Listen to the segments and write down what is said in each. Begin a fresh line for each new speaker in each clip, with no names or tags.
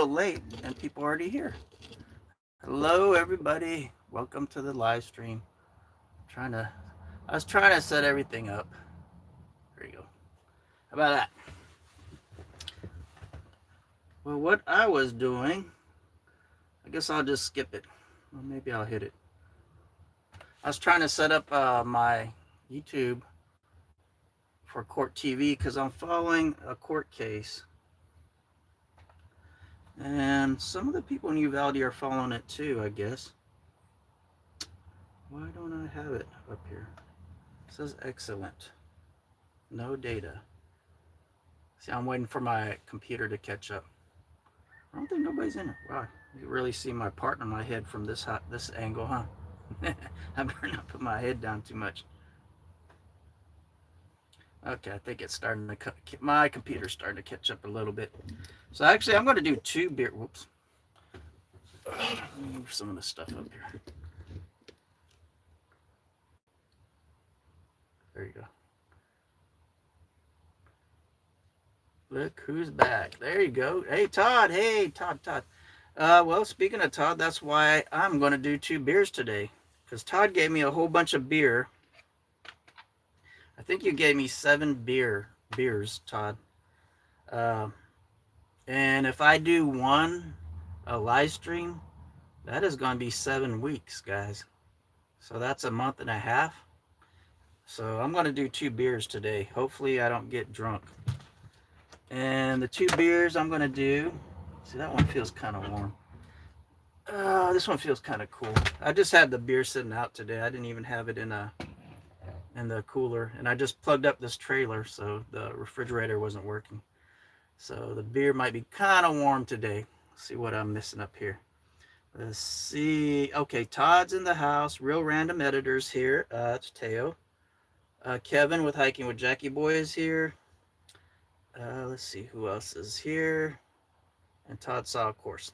late and people are already here. Hello, everybody. Welcome to the live stream. Trying to, I was trying to set everything up. There you go. How about that? Well, what I was doing, I guess I'll just skip it. Or maybe I'll hit it. I was trying to set up my YouTube for Court TV because I'm following a court case. And some of the people in Uvalde are following it too, I guess. Why don't I have it up here? It says excellent. No data. See, I'm waiting for my computer to catch up. I don't think nobody's in it. Wow, you can really see my part in my head from this angle, huh? I better not put my head down too much. Okay, I think it's starting to my computer's starting to catch up a little bit. So actually, I'm going to do two beer. Whoops. Move some of the stuff up here. There you go. Look who's back. There you go. Hey, Todd. Hey, Todd. Well, speaking of Todd, that's why I'm going to do two beers today. Because Todd gave me a whole bunch of beer. I think you gave me 7 beers, Todd. And if I do a live stream, that is going to be 7 weeks, guys. So that's a month and a half. So I'm going to do 2 beers today. Hopefully I don't get drunk. And the 2 beers I'm going to do, see, that one feels kind of warm. This one feels kind of cool. I just had the beer sitting out today. I didn't even have it in the cooler. And I just plugged up this trailer, so the refrigerator wasn't working. So the beer might be kind of warm today. Let's see what I'm missing up here. Let's see. Okay, Todd's in the house. Real Random Editors here. It's Teo. Kevin with Hiking with Jackie Boy is here. Let's see who else is here. And Todd saw, of course.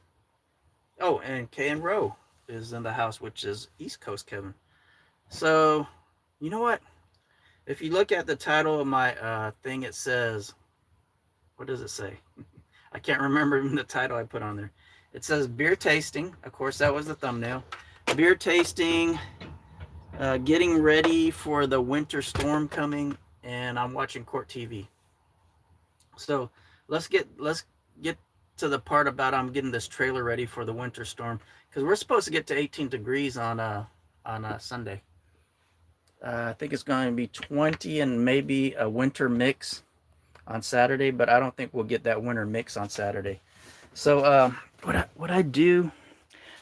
Oh, and K and Rowe is in the house, which is East Coast Kevin. So, you know what? If you look at the title of my thing, it says, what does it say? I can't remember the title I put on there. It says beer tasting. Of course, that was the thumbnail. Beer tasting, getting ready for the winter storm coming, and I'm watching Court TV. So let's get to the part about I'm getting this trailer ready for the winter storm, because we're supposed to get to 18 degrees on Sunday. I think it's going to be 20 and maybe a winter mix on Saturday, but I don't think we'll get that winter mix on Saturday. So what I do,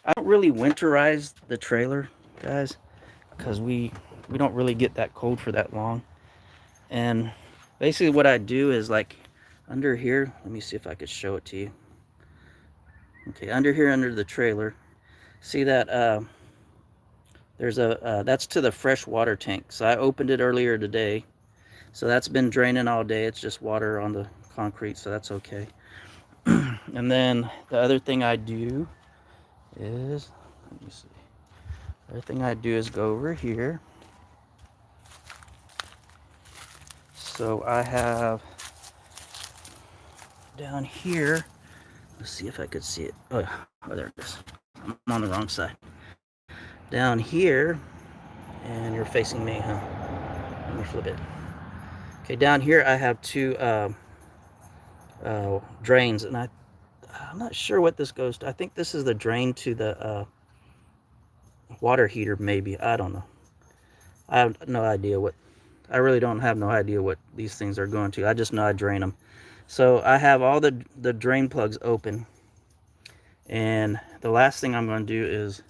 I don't really winterize the trailer, guys, because we don't really get that cold for that long. And basically what I do is, like, under here, let me see if I could show it to you. Okay, under here, under the trailer, see that there's that's to the fresh water tank. So I opened it earlier today. So that's been draining all day. It's just water on the concrete, so that's okay. And then the other thing I do is, let me see. The other thing I do is go over here. So I have down here, let's see if I could see it. Oh, there it is. I'm on the wrong side. Down here, and you're facing me, huh? Let me flip it. Okay, down here I have 2 drains, and I'm not sure what this goes to. I think this is the drain to the water heater, maybe. I don't know. I have no idea what. I really don't have no idea what these things are going to. I just know I drain them. So I have all the drain plugs open, and the last thing I'm going to do is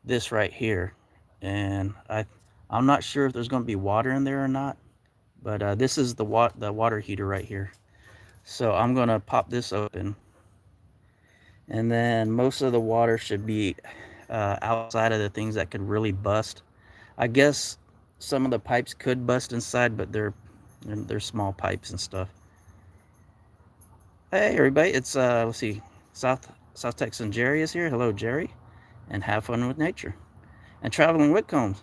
this right here. And I'm not sure if there's going to be water in there or not, but this is the water heater right here. So I'm going to pop this open, and then most of the water should be outside of the things that could really bust. I guess some of the pipes could bust inside, but they're small pipes and stuff. Hey everybody, it's let's see, South Texan Jerry is here. Hello, Jerry, and have fun with nature and traveling Whitcombs.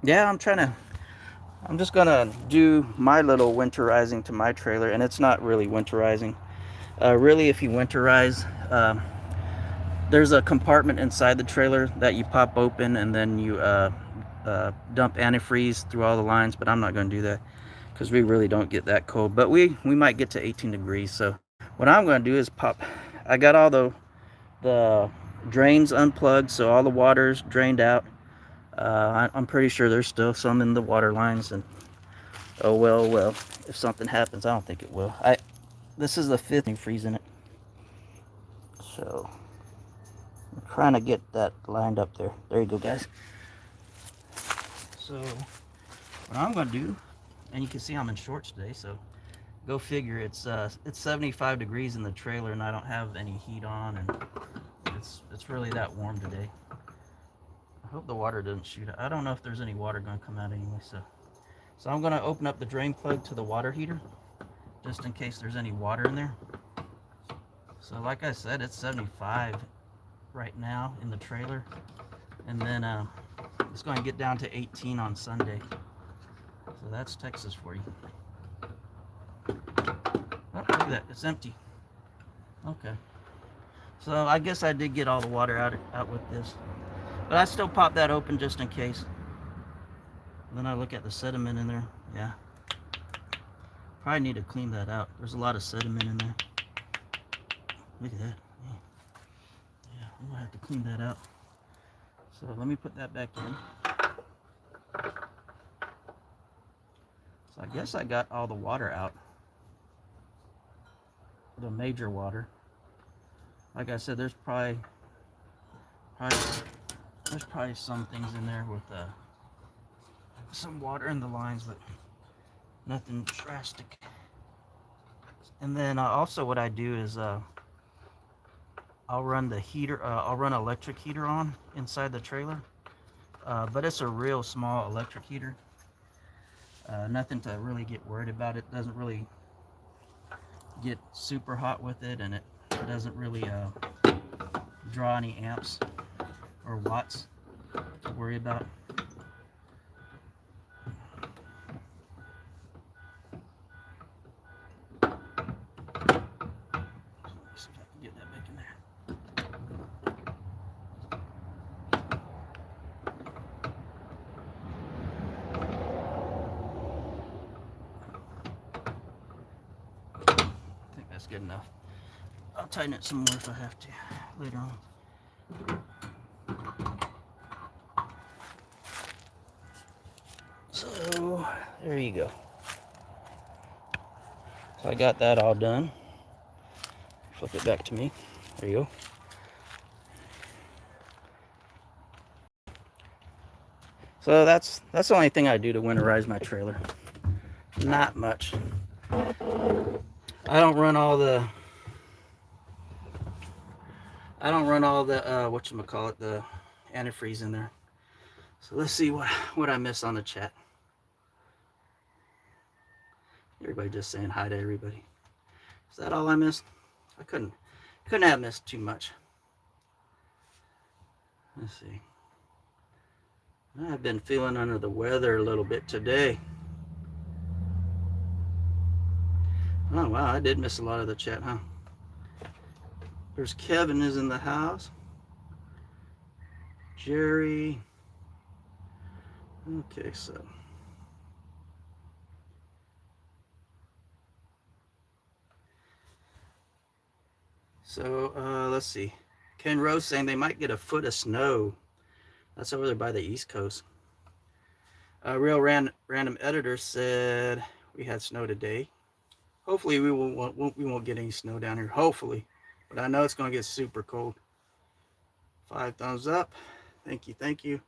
Yeah, I'm just gonna do my little winterizing to my trailer, and it's not really winterizing. Really, if you winterize, there's a compartment inside the trailer that you pop open, and then you dump antifreeze through all the lines, but I'm not going to do that because we really don't get that cold, but we might get to 18 degrees. So what I'm going to do is pop, I got all the drains unplugged, so all the water's drained out. I'm pretty sure there's still some in the water lines, and oh well, if something happens, I don't think it will. This is the 5th freeze in it, so I'm trying to get that lined up there. There you go, guys. So what I'm going to do, and you can see I'm in shorts today, so go figure. It's 75 degrees in the trailer, and I don't have any heat on, and it's really that warm today. I hope the water doesn't shoot out. I don't know if there's any water going to come out anyway, so I'm going to open up the drain plug to the water heater just in case there's any water in there. So like I said, it's 75 right now in the trailer, and then it's going to get down to 18 on Sunday. So that's Texas for you. Oh, look at that, it's empty. Okay, so I guess I did get all the water out with this, but I still pop that open just in case. And then I look at the sediment in there. Yeah, probably need to clean that out. There's a lot of sediment in there. Look at that. Yeah, I'm gonna have to clean that out. So let me put that back in. So I guess I got all the water out, the major water. Like I said, there's probably some things in there with some water in the lines, but nothing drastic. And then also what I do is I'll run the heater. I'll run an electric heater on inside the trailer, but it's a real small electric heater. Nothing to really get worried about. It doesn't really get super hot with it, and it doesn't really draw any amps or watts to worry about. See if I can get that back in there. I think that's good enough. I'll tighten it some more if I have to later on. So there you go. So I got that all done. Flip it back to me. There you go. So that's the only thing I do to winterize my trailer. Not much. I don't run all the whatchamacallit, the antifreeze in there. So let's see what I miss on the chat. Everybody just saying hi to everybody. Is that all I missed? I couldn't have missed too much. Let's see. I've been feeling under the weather a little bit today. Oh wow, I did miss a lot of the chat, huh? There's Kevin is in the house. Jerry. Okay, so let's see. Ken Rose saying they might get a foot of snow. That's over there by the East Coast. Real random editor said we had snow today. Hopefully we won't get any snow down here. Hopefully, but I know it's gonna get super cold. 5 thumbs up. Thank you.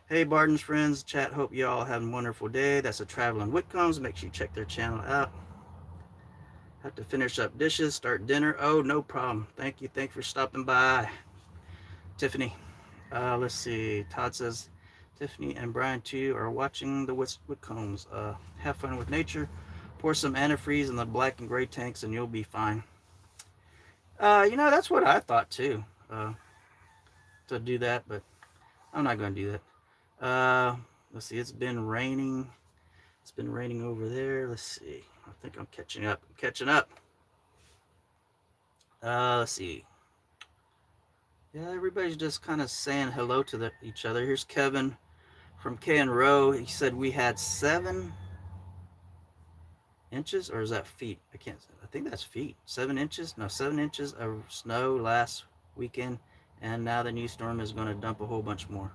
Hey Barton's friends, chat. Hope you all have a wonderful day. That's a Traveling Whitcombs. Make sure you check their channel out. Have to finish up dishes, start dinner. Oh, no problem. Thank you for stopping by, Tiffany. Let's see. Todd says Tiffany and Brian too are watching the Whitcombs. Have fun with nature. Pour some antifreeze in the black and gray tanks and you'll be fine. That's what I thought too, to do that, but I'm not going to do that. Let's see. It's been raining. It's been raining over there. Let's see. I think I'm catching up. Let's see. Yeah, everybody's just kind of saying hello to each other. Here's Kevin from K and Row. He said we had 7 inches, or is that feet? I can't. I think that's feet. 7 inches? No, 7 inches of snow last weekend, and now the new storm is going to dump a whole bunch more.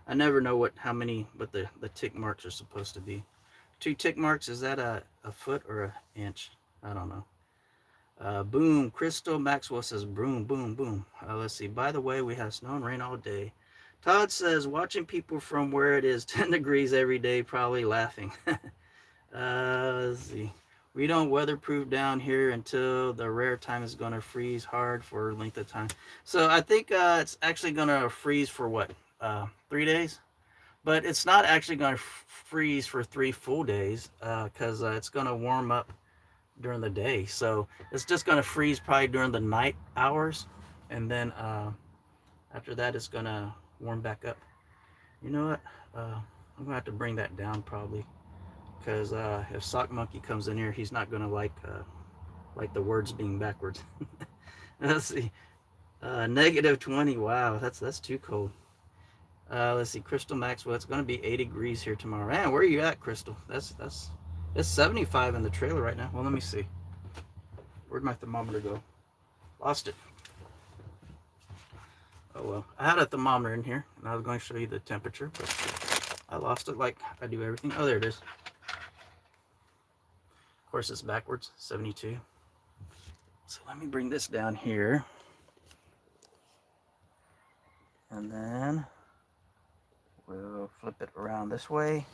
I never know how many, but the tick marks are supposed to be. 2 tick marks, is that a foot or an inch? I don't know. Boom. Crystal Maxwell says boom, boom, boom. Let's see. By the way, we have snow and rain all day. Todd says watching people from where it is 10 degrees every day, probably laughing. Let's see. We don't weatherproof down here until the rare time is going to freeze hard for a length of time. So I think it's actually going to freeze for what? 3 days? But it's not actually going to freeze for 3 full days because it's going to warm up during the day. So it's just going to freeze probably during the night hours. And then after that, it's going to warm back up. You know what? I'm going to have to bring that down probably. Because if Sock Monkey comes in here, he's not going to like the words being backwards. Let's see. -20. Wow, that's too cold. Let's see. Crystal Maxwell. It's going to be 80 degrees here tomorrow. Man, where are you at, Crystal? It's 75 in the trailer right now. Well, let me see. Where'd my thermometer go? Lost it. Oh well. I had a thermometer in here, and I was going to show you the temperature, but I lost it like I do everything. Oh, there it is. Of course, it's backwards. 72. So let me bring this down here. And then we'll flip it around this way.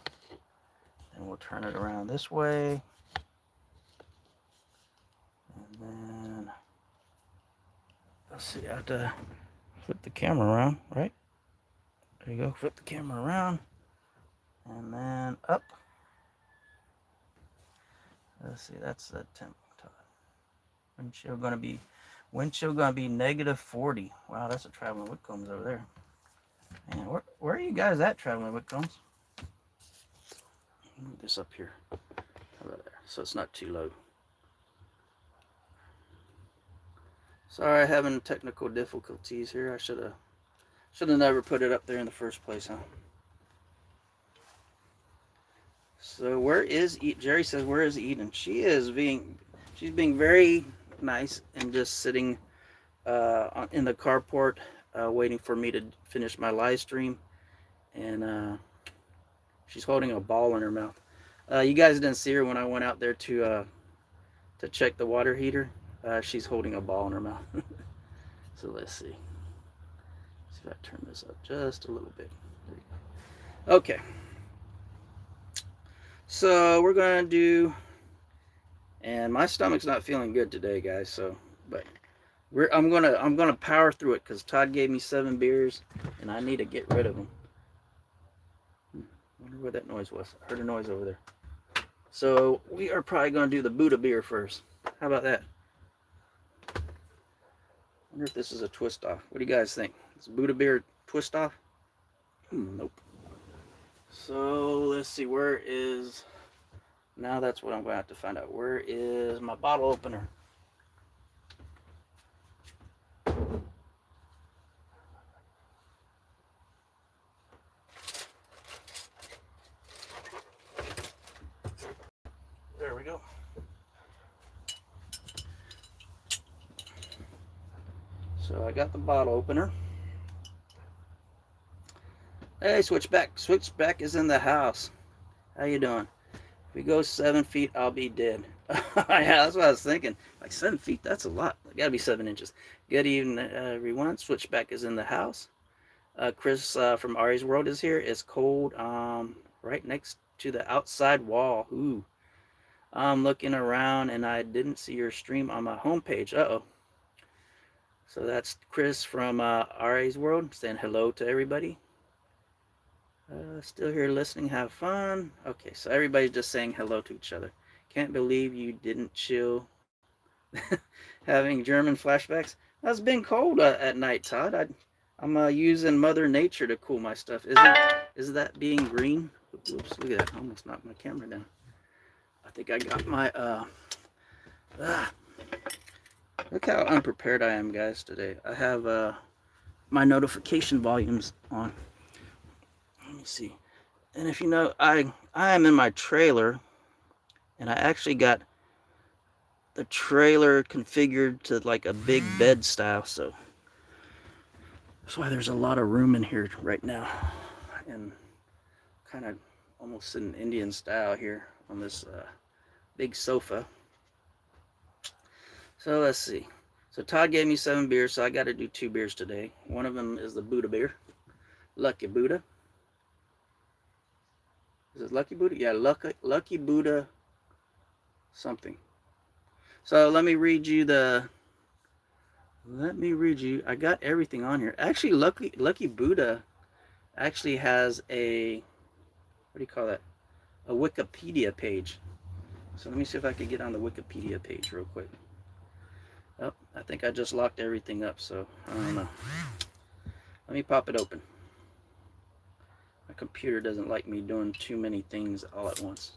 And we'll turn it around this way. And then, let's see, I have to flip the camera around, right? There you go, flip the camera around. And then up. Let's see, that's the temp. Wind chill gonna be -40. Wow, that's a traveling Whitcombs over there. Man, where are you guys at, traveling Whitcombs? Move this up here. How about there? So it's not too low. Sorry, having technical difficulties here. I should have never put it up there in the first place, huh? So where is Jerry says, where is Eden? She's being very nice and just sitting in the carport waiting for me to finish my live stream, and she's holding a ball in her mouth. You guys didn't see her when I went out there to check the water heater. She's holding a ball in her mouth. So let's see. See if I turn this up just a little bit. There you go. Okay. So we're gonna do, and my stomach's not feeling good today, guys. So, but I'm gonna power through it because Todd gave me 7 beers, and I need to get rid of them. Wonder what that noise was. I heard a noise over there. So we are probably gonna do the Buddha beer first. How about that? Wonder if this is a twist off. What do you guys think? Is Buddha beer twist off? Nope. So let's see, where is, now that's what I'm going to have to find out. Where is my bottle opener? There we go. So I got the bottle opener. Hey, Switchback. Switchback is in the house. How you doing? If we go 7 feet, I'll be dead. Yeah, that's what I was thinking. Like 7 feet, that's a lot. It gotta be 7 inches. Good evening, everyone. Switchback is in the house. Chris from Ari's World is here. It's cold. Right next to the outside wall. Ooh. I'm looking around and I didn't see your stream on my homepage. Uh-oh. So that's Chris from Ari's World saying hello to everybody. Still here listening, have fun. Okay, so everybody's just saying hello to each other. Can't believe you didn't chill. Having German flashbacks. It's been cold at night, Todd. I'm using Mother Nature to cool my stuff. Isn't that being green? Oops, look at that. I almost knocked my camera down. I think I got my Look how unprepared I am, guys, today. I have my notification volumes on. Let me see. And if you know, I am in my trailer, and I actually got the trailer configured to like a big bed style, so that's why there's a lot of room in here right now, and kind of almost in Indian style here on this big sofa. So let's see. So Todd gave me 7 beers, so I got to do 2 beers today. One of them is the Buddha beer, Lucky Buddha. Is it Lucky Buddha? Yeah, Lucky Buddha something. So let me read you. I got everything on here. Actually, Lucky Buddha actually has a, what do you call that? A Wikipedia page. So let me see if I can get on the Wikipedia page real quick. Oh, I think I just locked everything up, so I don't know. Let me pop it open. My computer doesn't like me doing too many things all at once.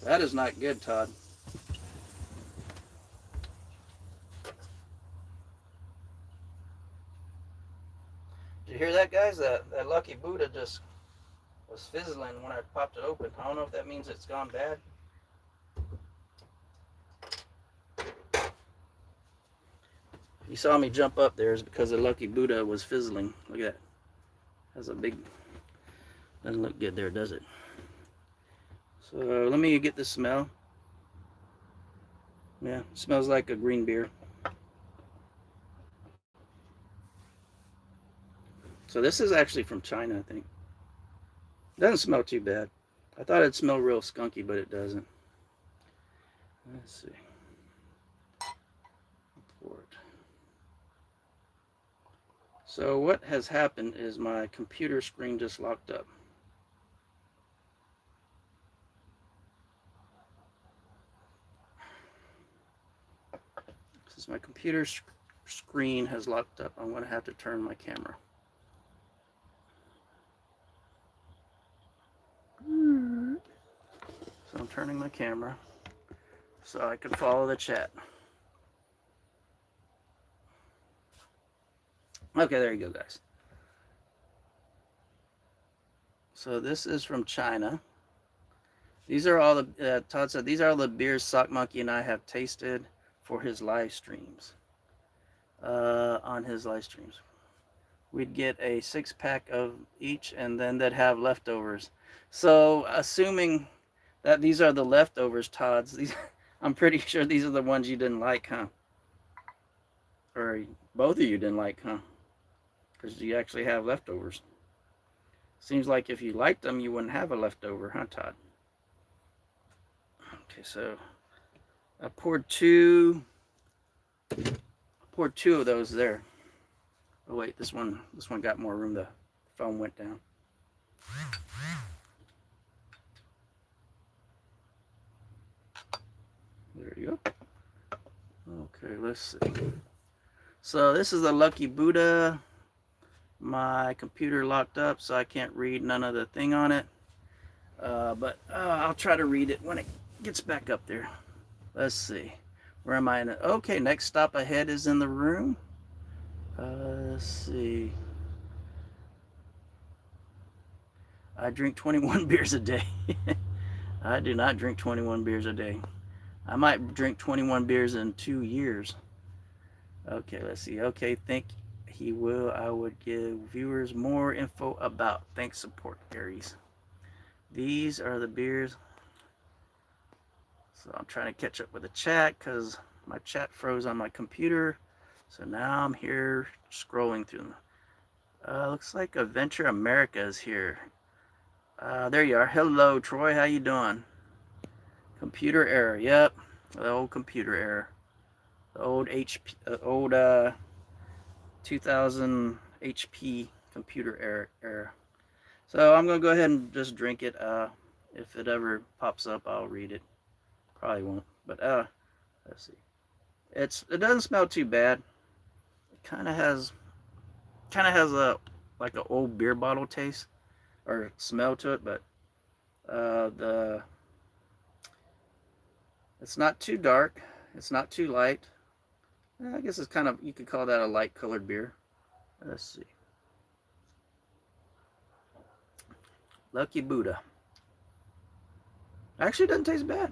That is not good, Todd. Did you hear that, guys? That Lucky Buddha just was fizzling when I popped it open. I don't know if that means it's gone bad. You saw me jump up there is because the Lucky Buddha was fizzling. Look at that. Has a big, doesn't look good there, does it? So let me get the smell. Yeah, smells like a green beer. So this is actually from China, I think. Doesn't smell too bad. I thought it'd smell real skunky, but it doesn't. Let's see. Port. So what has happened is my computer screen just locked up. Since my computer screen has locked up, I'm going to have to turn my camera. So I'm turning my camera so I can follow the chat. Okay, there you go, guys. So this is from China. These are all the, Todd said, these are all the beers Sock Monkey and I have tasted for his live streams. On his live streams. We'd get a 6-pack of each, and then they'd have leftovers. So assuming that these are the leftovers, Todd's, these, I'm pretty sure these are the ones you didn't like, huh? Or both of you didn't like, huh? Because you actually have leftovers. Seems like if you liked them, you wouldn't have a leftover, huh, Todd? Okay, so I poured two of those there. Oh wait, this one got more room. The foam went down. There you go. Okay, let's see. So this is the Lucky Buddha. My computer locked up, so I can't read none of the thing on it. But I'll try to read it when it gets back up there. Let's see. Where am I in it? Okay, next stop ahead is in the room. Let's see. I drink 21 beers a day. I do not drink 21 beers a day. I might drink 21 beers in 2 years. Okay, let's see. Okay, think he will. I would give viewers more info about. Thanks, support, Aries. These are the beers. So I'm trying to catch up with the chat because my chat froze on my computer. So now I'm here scrolling through them. Looks like Adventure America is here. There you are. Hello, Troy. How you doing? Computer error. Yep, the old computer error. The old old 2000 HP computer error. So I'm gonna go ahead and just drink it. If it ever pops up, I'll read it. Probably won't. But let's see. It doesn't smell too bad. It kind of has a like an old beer bottle taste or smell to it, but the It's not too dark. It's not too light. I guess it's kind of, you could call that a light colored beer. Let's see. Lucky Buddha. Actually, it doesn't taste bad.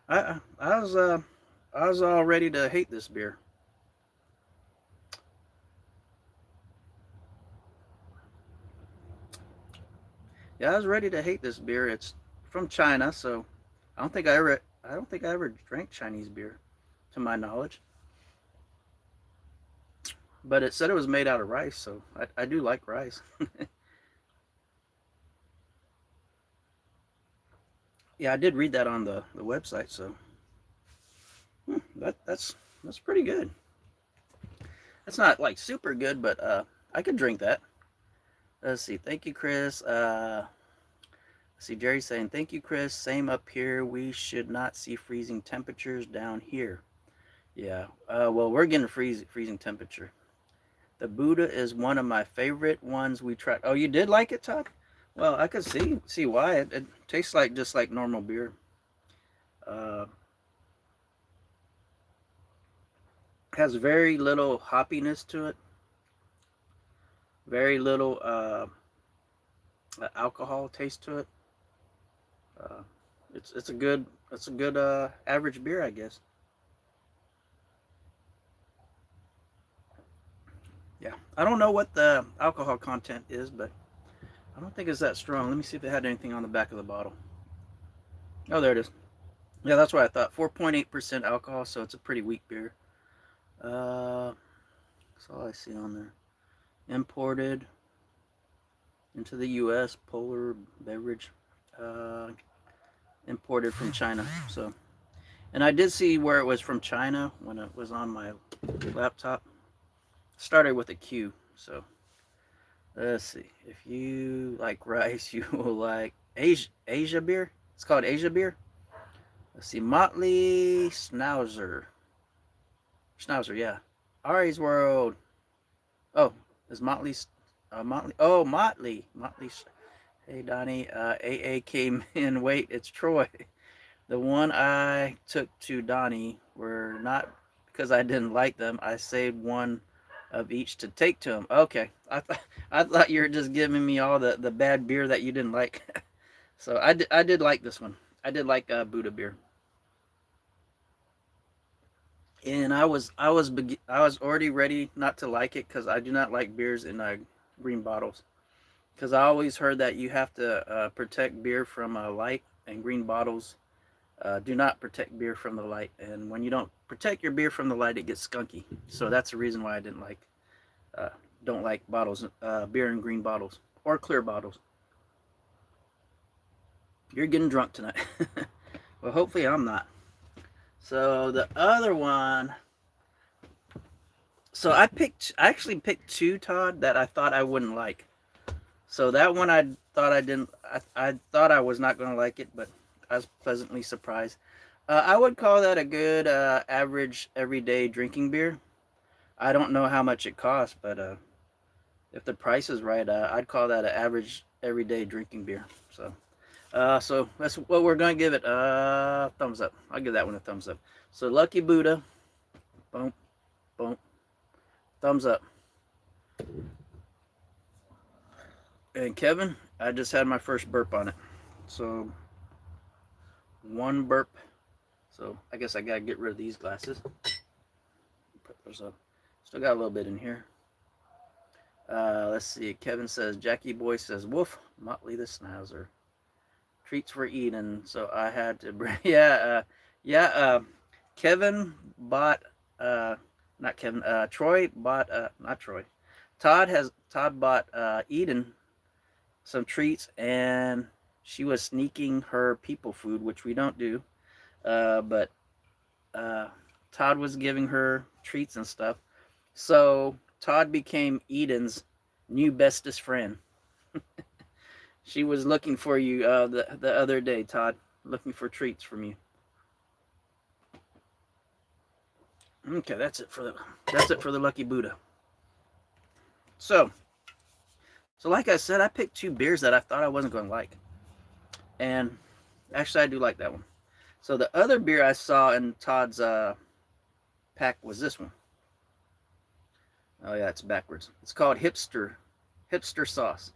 I was all ready to hate this beer. Yeah, I was ready to hate this beer. It's from China, so I don't think I ever drank Chinese beer, to my knowledge. But it said it was made out of rice, so I do like rice. Yeah, I did read that on the website, so that's pretty good. It's not like super good, but I could drink that. Let's see. Thank you, Chris. Let's see, Jerry saying, thank you, Chris. Same up here. We should not see freezing temperatures down here. Yeah. Well, we're getting freezing temperature. The Buddha is one of my favorite ones we tried. Oh, you did like it, Todd? Well, I could see why. It tastes like just like normal beer. Uh, has very little hoppiness to it. Very little alcohol taste to it. Uh, it's a good average beer, I guess. Yeah, I don't know what the alcohol content is, but I don't think it's that strong. Let me see if it had anything on the back of the bottle. Oh, there it is. Yeah, that's what I thought. 4.8% alcohol, so it's a pretty weak beer. That's all I see on there. Imported into the U.S. Polar beverage. Uh, Imported from China. So, and I did see where it was from China when it was on my laptop. Started with a Q. So let's see. If you like rice, you will like Asia beer. It's called Asia beer. Let's see. Motley Schnauzer. Schnauzer, yeah. Ari's World. Oh, is Motley? Motley. Oh, Motley. Motley. Hey, Donnie. AA came in. Wait, it's Troy. The one I took to Donnie were not because I didn't like them. I saved one of each to take to him. Okay, I thought you were just giving me all the bad beer that you didn't like. So I did like this one. I did like Buddha beer, and I was already ready not to like it because I do not like beers in green bottles. Because I always heard that you have to protect beer from light, and green bottles do not protect beer from the light. And when you don't protect your beer from the light, it gets skunky. So that's the reason why I didn't like uh, don't like bottles, beer in green bottles or clear bottles. You're getting drunk tonight. Well, hopefully I'm not. So the other one. So I actually picked two, Todd, that I thought I wouldn't like. So that one I thought I didn't. I thought I was not going to like it, but I was pleasantly surprised. I would call that a good average everyday drinking beer. I don't know how much it costs, but if the price is right, I'd call that an average everyday drinking beer. So that's what we're gonna give it. Thumbs up. I'll give that one a thumbs up. So Lucky Buddha, boom, boom, thumbs up. And Kevin, I just had my first burp on it. So one burp. So I guess I gotta get rid of these glasses. There's a still got a little bit in here. Let's see. Kevin says Jackie Boy says woof. Motley the Schnauzer. Treats were eaten, so I had to bring. Yeah. Kevin bought. Not Kevin. Troy bought. Not Troy. Todd bought Eden some treats, and she was sneaking her people food, which we don't do. But Todd was giving her treats and stuff. So Todd became Eden's new bestest friend. She was looking for you the other day, Todd, looking for treats from you. Okay, that's it for the Lucky Buddha. So So like I said, I picked two beers that I thought I wasn't going to like. And actually, I do like that one. So the other beer I saw in Todd's pack was this one. Oh yeah, it's backwards. It's called Hipster Sauce.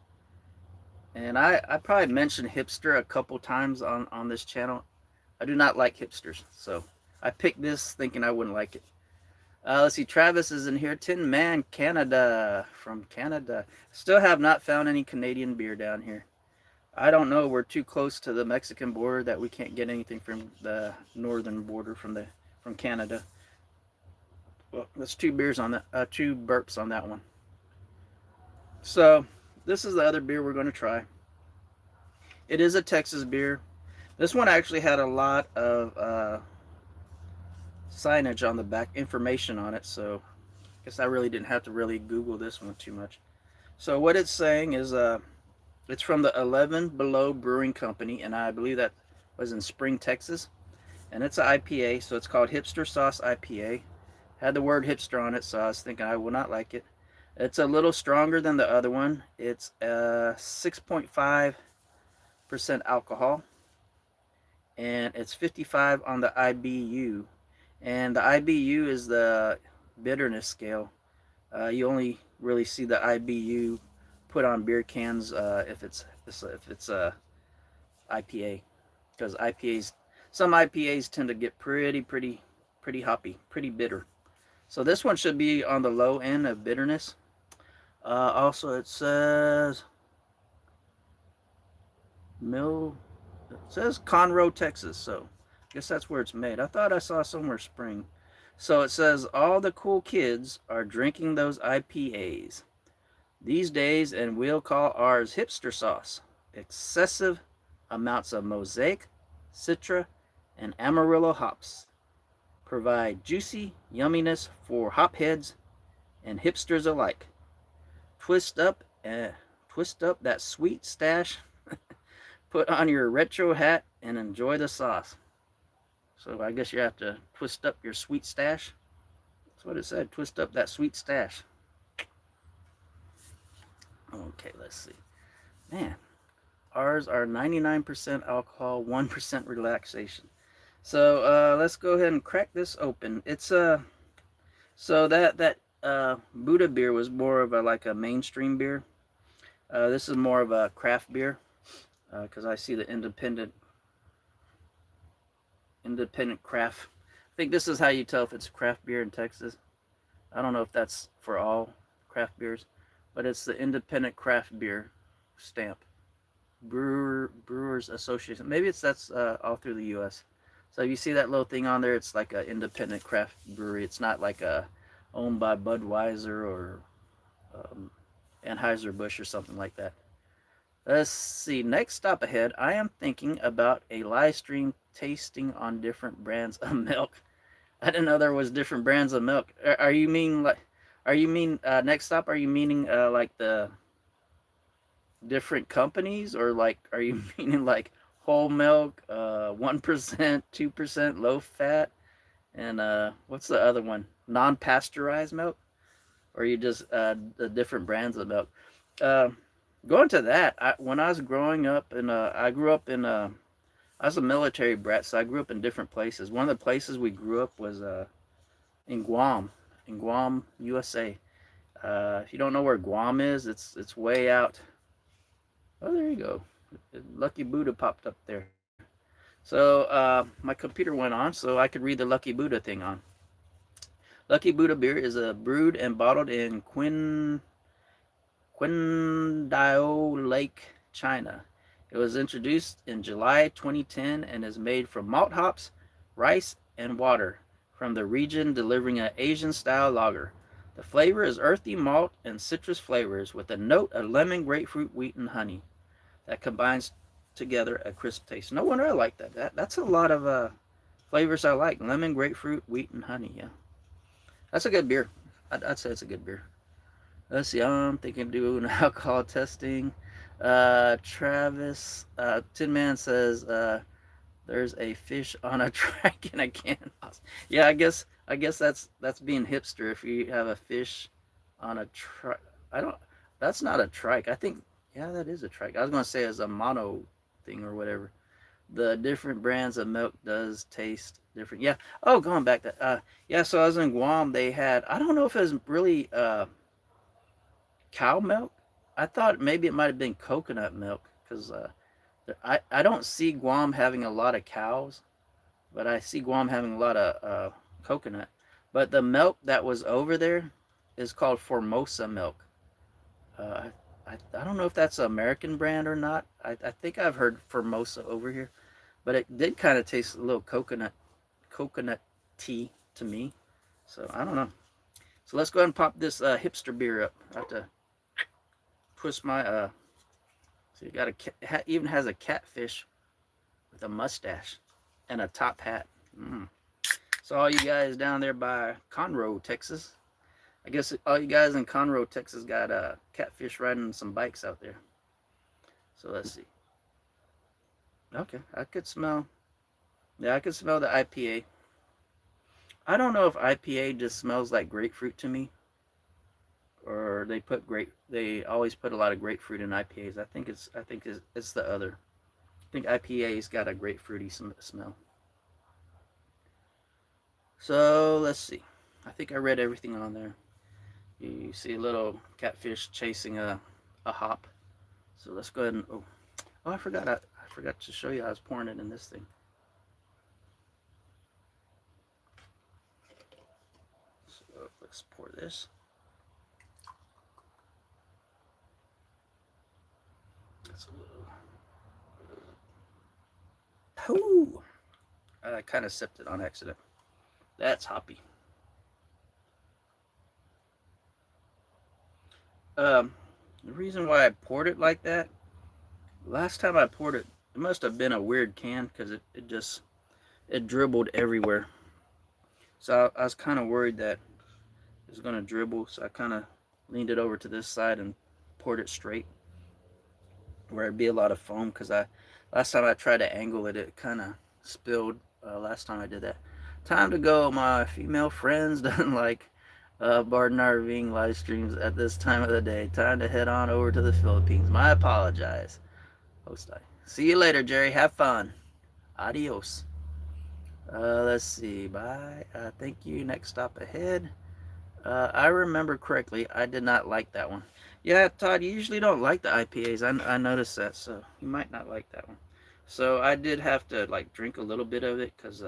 And I probably mentioned hipster a couple times on this channel. I do not like hipsters, so I picked this thinking I wouldn't like it. Let's see, Travis is in here. Tin Man, Canada, from Canada. Still have not found any Canadian beer down here. I don't know. We're too close to the Mexican border that we can't get anything from the northern border from Canada. Well, that's two beers on that. Two burps on that one. So this is the other beer we're going to try. It is a Texas beer. This one actually had a lot of signage on the back, information on it. So I guess I really didn't have to really Google this one too much. So what it's saying is it's from the 11 Below Brewing Company, and I believe that was in Spring, Texas. And it's an IPA, so it's called Hipster Sauce IPA. Had the word hipster on it, so I was thinking I will not like it. It's a little stronger than the other one. It's 6.5% alcohol, and it's 55 on the IBU. And the IBU is the bitterness scale. You only really see the IBU put on beer cans if it's IPA, because some IPAs tend to get pretty hoppy, pretty bitter. So this one should be on the low end of bitterness. Also, it says it says Conroe, Texas. So I guess that's where it's made. I thought I saw somewhere Spring. So it says all the cool kids are drinking those IPAs these days, and we'll call ours hipster sauce. Excessive amounts of Mosaic, Citra, and Amarillo hops provide juicy yumminess for hopheads and hipsters alike. Twist up that sweet stash, put on your retro hat, and enjoy the sauce. So I guess you have to twist up your sweet stash. That's what it said. Twist up that sweet stash. Okay, let's see. Man, ours are 99% alcohol, 1% relaxation. So let's go ahead and crack this open. It's so that Buddha beer was more of like a mainstream beer. This is more of a craft beer, because I see the independent craft. I think this is how you tell if it's craft beer in Texas. I don't know if that's for all craft beers, but it's the independent craft beer stamp. Brewers Association. Maybe that's all through the U.S. So if you see that little thing on there, it's like an independent craft brewery. It's not like owned by Budweiser or Anheuser-Busch or something like that. Let's see. Next stop ahead, I am thinking about a live stream tasting on different brands of milk. I didn't know there was different brands of milk. Are you mean next stop? Are you meaning like the different companies, or like are you meaning like whole milk, 1%, 2% low fat, and what's the other one? Non-pasteurized milk, or you just the different brands of milk? Going to that, when I was growing up, and I grew up in I was a military brat, so I grew up in different places. One of the places we grew up was in Guam, USA. If you don't know where Guam is, it's way out. Oh, there you go. Lucky Buddha popped up there. So my computer went on, so I could read the Lucky Buddha thing on. Lucky Buddha beer is brewed and bottled in Qingdao Lake, China. It was introduced in July 2010 and is made from malt hops, rice, and water from the region, delivering an Asian-style lager. The flavor is earthy malt and citrus flavors with a note of lemon, grapefruit, wheat, and honey that combines together a crisp taste. No wonder I like that. That's a lot of flavors I like. Lemon, grapefruit, wheat, and honey. Yeah, that's a good beer. I'd say it's a good beer. Let's see. I'm thinking of doing alcohol testing. Travis, Tin Man says there's a fish on a track in a can. Yeah, I guess that's being hipster if you have a fish on a truck. That's not a trike. I think, yeah, that is a trike. I was gonna say it's a mono thing or whatever. The different brands of milk does taste different. Yeah. Oh, going back to yeah. So I was in Guam. They had, I don't know if it was really cow milk. I thought maybe it might have been coconut milk because I don't see Guam having a lot of cows, but I see Guam having a lot of coconut. But the milk that was over there is called Formosa milk. Uh, I don't know if that's an American brand or not. I think I've heard Formosa over here, but it did kind of taste a little coconut tea to me. So I don't know. So let's go ahead and pop this hipster beer up. I have to twist my so you got a even has a catfish with a mustache and a top hat. So all you guys down there by Conroe, Texas, I guess all you guys in Conroe, Texas got catfish riding some bikes out there. So let's see. Okay, I could smell. Yeah, I could smell the IPA. I don't know if IPA just smells like grapefruit to me, or they always put a lot of grapefruit in IPAs. I think it's the other. I think IPA's got a grapefruity smell. So let's see. I think I read everything on there. You see a little catfish chasing a hop. So let's go ahead and I forgot to show you how I was pouring it in this thing. So let's pour this. That's a little. Ooh, I kind of sipped it on accident. That's hoppy. The reason why I poured it like that, last time I poured it, it must have been a weird can because it dribbled everywhere. So I was kind of worried that it was going to dribble. So I kind of leaned it over to this side and poured it straight where it'd be a lot of foam because last time I tried to angle it, it kind of spilled last time I did that. Time to go. My female friends doesn't like Barden RVing live streams at this time of the day. Time to head on over to the Philippines. My apologize. Host I. See you later, Jerry. Have fun. Adios. Let's see. Bye. Thank you. Next stop ahead. I remember correctly. I did not like that one. Yeah, Todd, you usually don't like the IPAs. I noticed that, so you might not like that one. So I did have to like drink a little bit of it because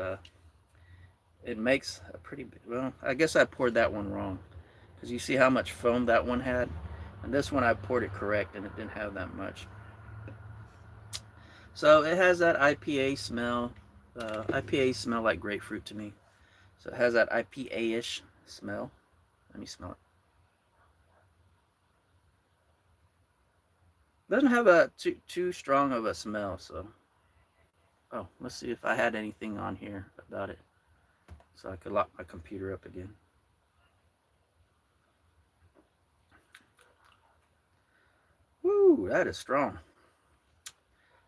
it makes a pretty big. Well, I guess I poured that one wrong because you see how much foam that one had, and this one I poured it correct and it didn't have that much. So it has that IPA smell. IPA smell like grapefruit to me. So it has that IPA-ish smell. Let me smell it. Doesn't have a too strong of a smell. So, oh, let's see if I had anything on here about it, so I could lock my computer up again. Woo, that is strong.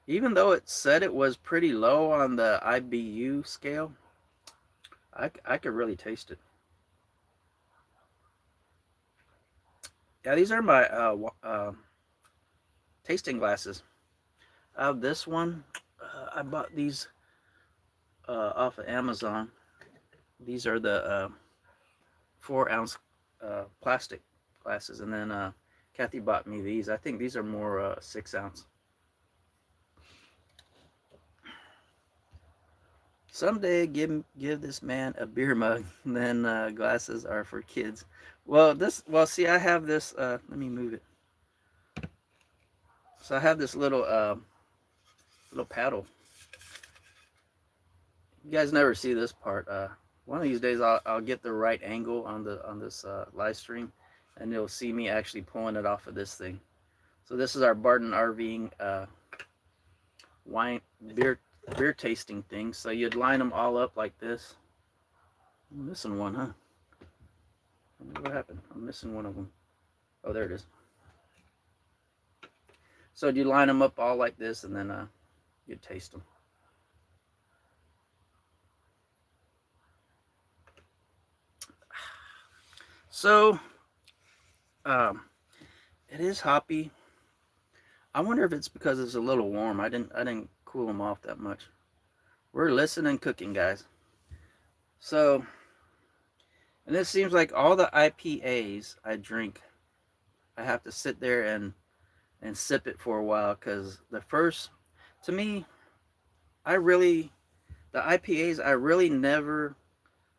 Even though it said it was pretty low on the IBU scale, I could really taste it. Yeah, these are my tasting glasses. I have this one. I bought these off of Amazon. These are the 4-ounce plastic glasses, and then Kathy bought me these. I think these are more 6-ounce. Someday, give this man a beer mug. Then glasses are for kids. Well, see, I have this. Let me move it. So I have this little paddle. You guys never see this part. One of these days, I'll get the right angle on this live stream, and you'll see me actually pulling it off of this thing. So this is our Barden RVing wine beer tasting thing. So you'd line them all up like this. I'm missing one, huh? I wonder what happened. I'm missing one of them. Oh, there it is. So you line them up all like this, and then you taste them. So, It is hoppy. I wonder if it's because it's a little warm. I didn't cool them off that much. We're listening cooking, guys. So, and it seems like all the IPAs I drink, I have to sit there and sip it for a while because the first, to me, I really the IPAs I really never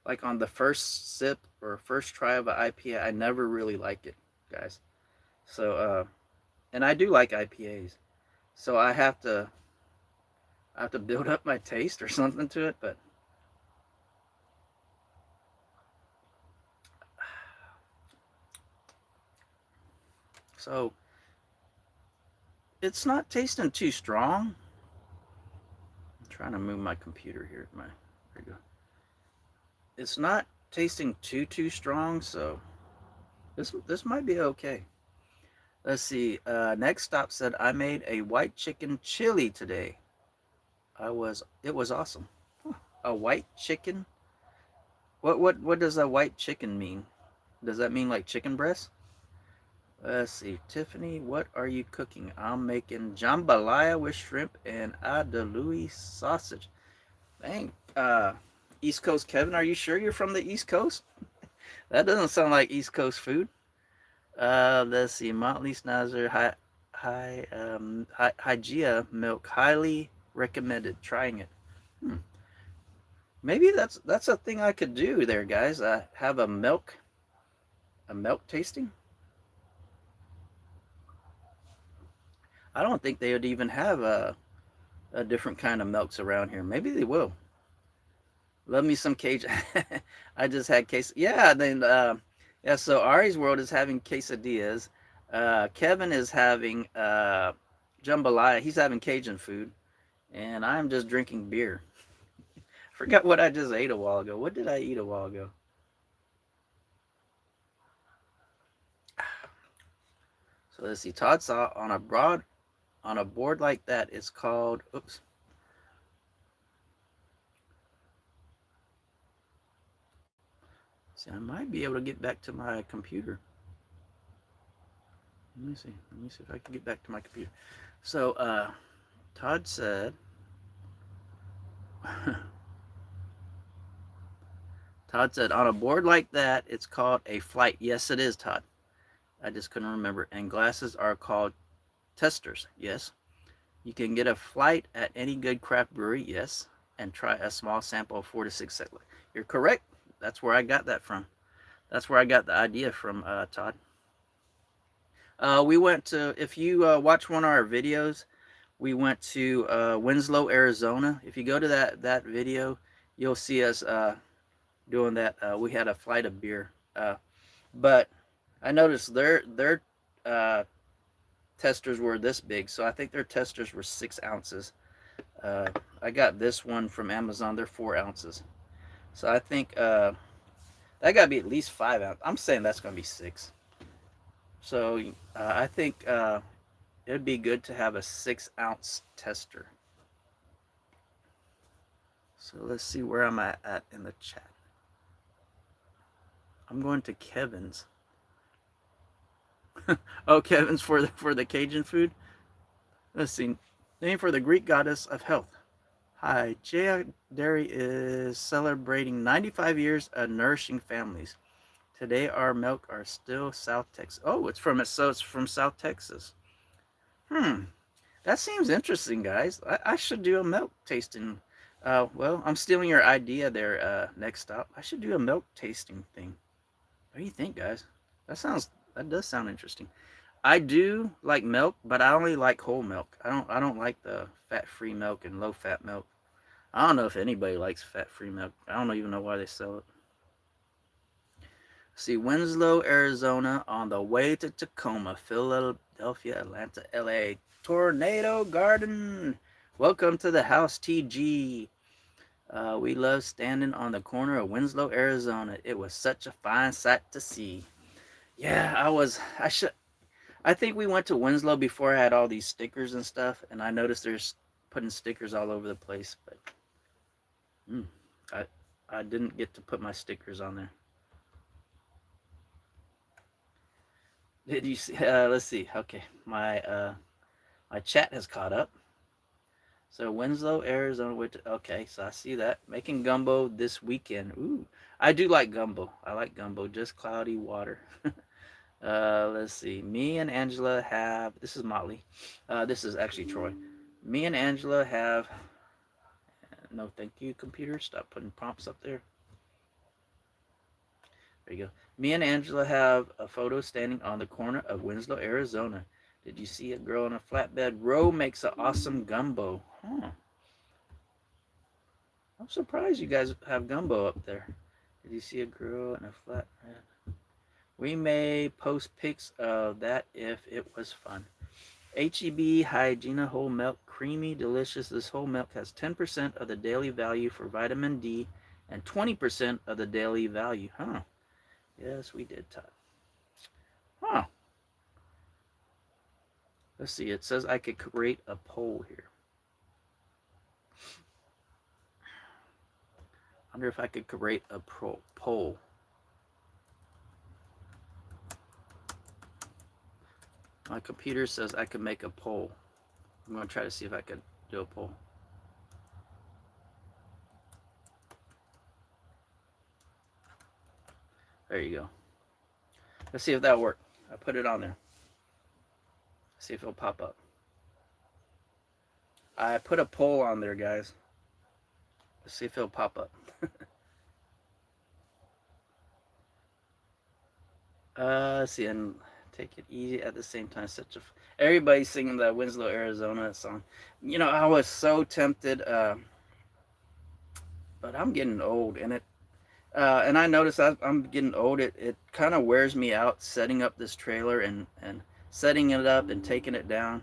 like on the first sip or first try of an IPA. I never really like it, guys. So, and I do like IPAs. So I have to build up my taste or something to it. But so it's not tasting too strong. I'm trying to move my computer here. There we go. It's not tasting too strong, so this might be okay. Let's see. Next stop said I made a white chicken chili today. It was awesome. Huh. A white chicken? What does a white chicken mean? Does that mean like chicken breast? Let's see. Tiffany, what are you cooking? I'm making jambalaya with shrimp and andalou sausage. Dang. East Coast Kevin, are you sure you're from the East Coast? That doesn't sound like East Coast food. Let's see. Motley Snazzer, Hygia milk, highly recommended. Trying it. Hmm. Maybe that's a thing I could do there, guys. Have a milk tasting. I don't think they would even have a different kind of milks around here. Maybe they will. Love me some Cajun. I just had case. Yeah, then yeah. So Ari's World is having quesadillas. Kevin is having jambalaya. He's having Cajun food, and I'm just drinking beer. Forgot what I just ate a while ago. What did I eat a while ago? So let's see. Todd saw on a board like that. It's called. Oops. See, I might be able to get back to my computer. Let me see. Let me see if I can get back to my computer. So, Todd said, Todd said, on a board like that, it's called a flight. Yes, it is, Todd. I just couldn't remember. And glasses are called testers. Yes. You can get a flight at any good craft brewery. Yes. And try a small sample of 4 to 6 settlers. You're correct. That's where I got that from. That's where I got the idea from, Todd. We went to, if you watch one of our videos, we went to Winslow, Arizona. If you go to that video, you'll see us doing that. We had a flight of beer, but I noticed their uh, testers were this big, so I think their testers were 6 ounces. I got this one from Amazon. They're 4 ounces, so I think that got to be at least 5 ounces. I'm saying that's going to be 6. So I think it'd be good to have a 6 ounce tester. So let's see where I'm at in the chat. I'm going to Kevin's. Oh, Kevin's for the Cajun food. Let's see. Name for the Greek goddess of health. Hi, Jaya Dairy is celebrating 95 years of nourishing families. Today our milk are still South Texas. Oh, it's from South Texas. Hmm. That seems interesting, guys. I should do a milk tasting. Well, I'm stealing your idea there. Next stop, I should do a milk tasting thing. What do you think, guys? That does sound interesting. I do like milk, but I only like whole milk. I don't like the fat-free milk and low-fat milk. I don't know if anybody likes fat-free milk. I don't even know why they sell it. See, Winslow, Arizona, on the way to Tacoma, Philadelphia, Atlanta, LA. Tornado Garden. Welcome to the house, TG. We love standing on the corner of Winslow, Arizona. It was such a fine sight to see. Yeah, I think we went to Winslow before I had all these stickers and stuff, and I noticed there's putting stickers all over the place, but mm, I I didn't get to put my stickers on there. Did you see? Let's see. Okay, my chat has caught up. So Winslow, Arizona. Okay, so I see that making gumbo this weekend. Ooh, I do like gumbo. I like gumbo. Just cloudy water. Let's see. Me and Angela have. This is Motley. This is actually Troy. Me and Angela have. No, thank you, computer. Stop putting prompts up there. There you go. Me and Angela have a photo standing on the corner of Winslow, Arizona. Did you see a girl in a flatbed? Roe makes an awesome gumbo. Huh. I'm surprised you guys have gumbo up there. Did you see a girl in a flatbed? We may post pics of that if it was fun. HEB Hygiena whole milk, creamy, delicious. This whole milk has 10% of the daily value for vitamin D and 20% of the daily value. Huh. Yes, we did, Todd. Huh. Let's see. It says I could create a poll here. I wonder if I could create a poll. My computer says I could make a poll. I'm going to try to see if I could do a poll. There you go. Let's see if that worked. I put it on there. See if it'll pop up. I put a poll on there, guys. Let's see if it'll pop up. Let's see, and take it easy at the same time. Everybody's singing the Winslow, Arizona song. You know, I was so tempted, but I'm getting old, and I noticed I'm getting old. It kind of wears me out setting up this trailer and setting it up and taking it down.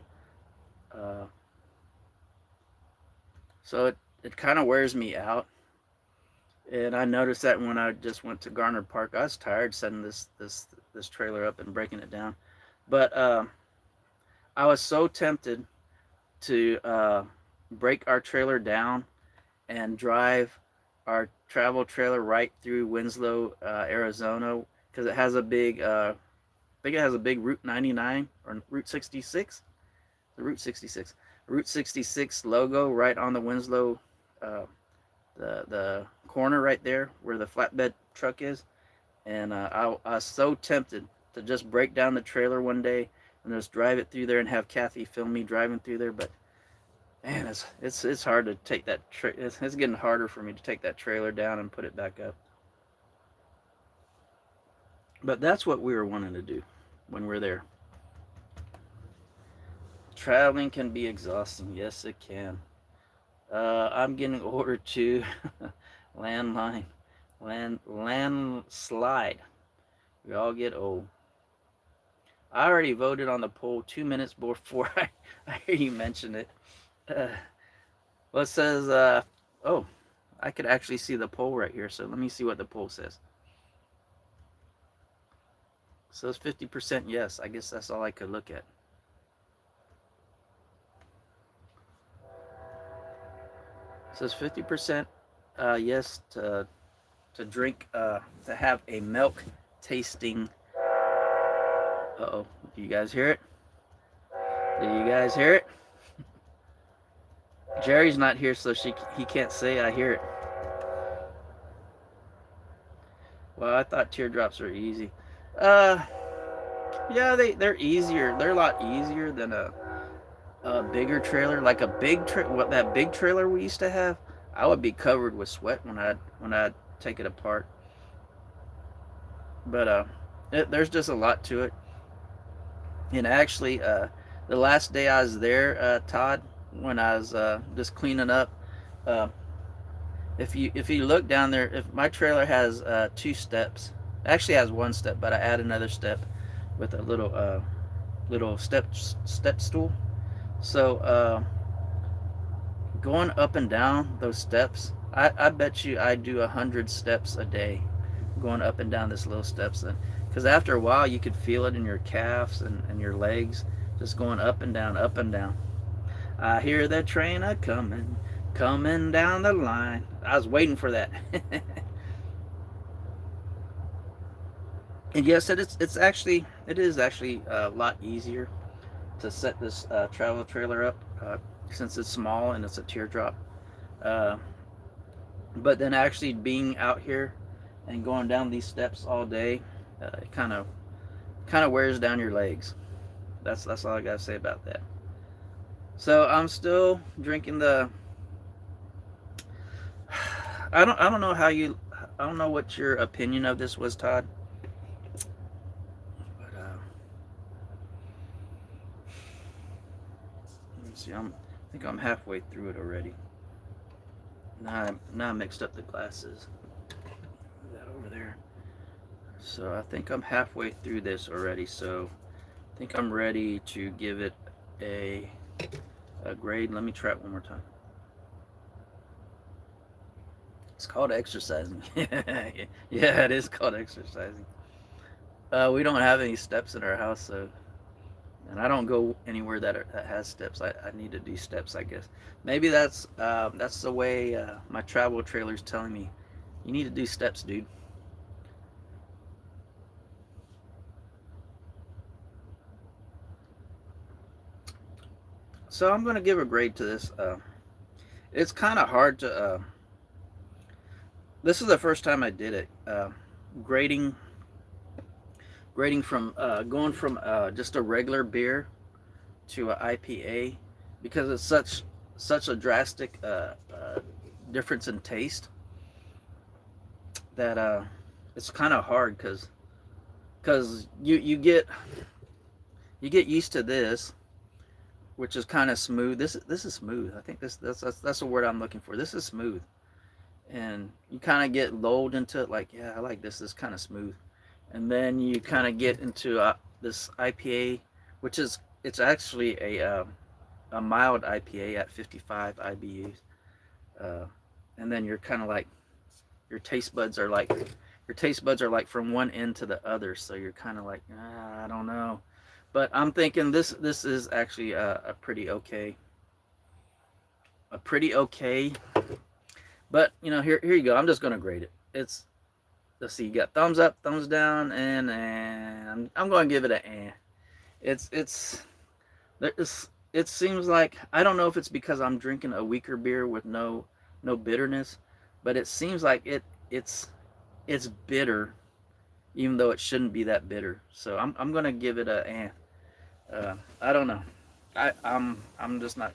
So it kind of wears me out. And I noticed that when I just went to Garner Park, I was tired setting this trailer up and breaking it down. But I was so tempted to break our trailer down and drive our travel trailer right through Winslow, Arizona, because it has a big, I think it has a big Route 99 or Route 66, the Route 66 logo right on the Winslow, the corner right there where the flatbed truck is. And I was so tempted to just break down the trailer one day and just drive it through there and have Kathy film me driving through there. But man, it's hard to take that. It's getting harder for me to take that trailer down and put it back up. But that's what we were wanting to do when we're there. Traveling can be exhausting. Yes, it can. I'm getting older too. Landslide. We all get old. I already voted on the poll 2 minutes before I hear you mention it. Well, it says, oh, I could actually see the poll right here. So let me see what the poll says. It says 50% yes. I guess that's all I could look at. It says 50% yes to drink, to have a milk tasting. Uh-oh, do you guys hear it? Do you guys hear it? Jerry's not here, so he can't say I hear it. Well, I thought teardrops were easy. Yeah, they're easier. They're a lot easier than a bigger trailer, like a that big trailer we used to have. I would be covered with sweat when I'd take it apart. But there's just a lot to it. And actually, the last day I was there, Todd, when I was just cleaning up, if you look down there, if my trailer has 2 steps, it actually has 1 step, but I add another step with a little step stool. So going up and down those steps, I bet you I do 100 steps a day, going up and down this little steps. Because after a while you could feel it in your calves and your legs, just going up and down, up and down. I hear the train a coming down the line. I was waiting for that. And yes, it is actually a lot easier to set this travel trailer up since it's small and it's a teardrop. Uh, but then actually being out here and going down these steps all day, it kind of wears down your legs. That's all I gotta say about that. So I'm still drinking the. I don't know how you. I don't know what your opinion of this was, Todd. But let me see. I think I'm halfway through it already. Now I mixed up the glasses. Put that over there. So I think I'm halfway through this already. So I think I'm ready to give it a a grade. Let me try it one more time. It's called exercising. Yeah, it is called exercising. We don't have any steps in our house, so and I don't go anywhere that has steps. I need to do steps, I guess. Maybe that's the way my travel trailer's telling me. You need to do steps, dude. So I'm gonna give a grade to this. It's kind of hard to. This is the first time I did it. Grading, grading from going from just a regular beer to an IPA because it's such a drastic difference in taste that it's kind of hard because you get used to this, which is kind of smooth. This is smooth. I think that's the word I'm looking for. This is smooth, and you kind of get lulled into it. Like, yeah, I like this. This kind of smooth, and then you kind of get into this IPA, which is it's actually a mild IPA at 55 IBUs, uh, and then you're kind of like your taste buds are like your taste buds are like from one end to the other, so you're kind of like I don't know, but I'm thinking this is actually a pretty okay. But here you go. I'm just gonna grade it. Let's see. You got thumbs up, thumbs down, and I'm going to give it an eh. It's it seems like I don't know if it's because I'm drinking a weaker beer with no bitterness, but it seems like it's bitter even though it shouldn't be that bitter. So I'm gonna give it a eh. I don't know. I'm just not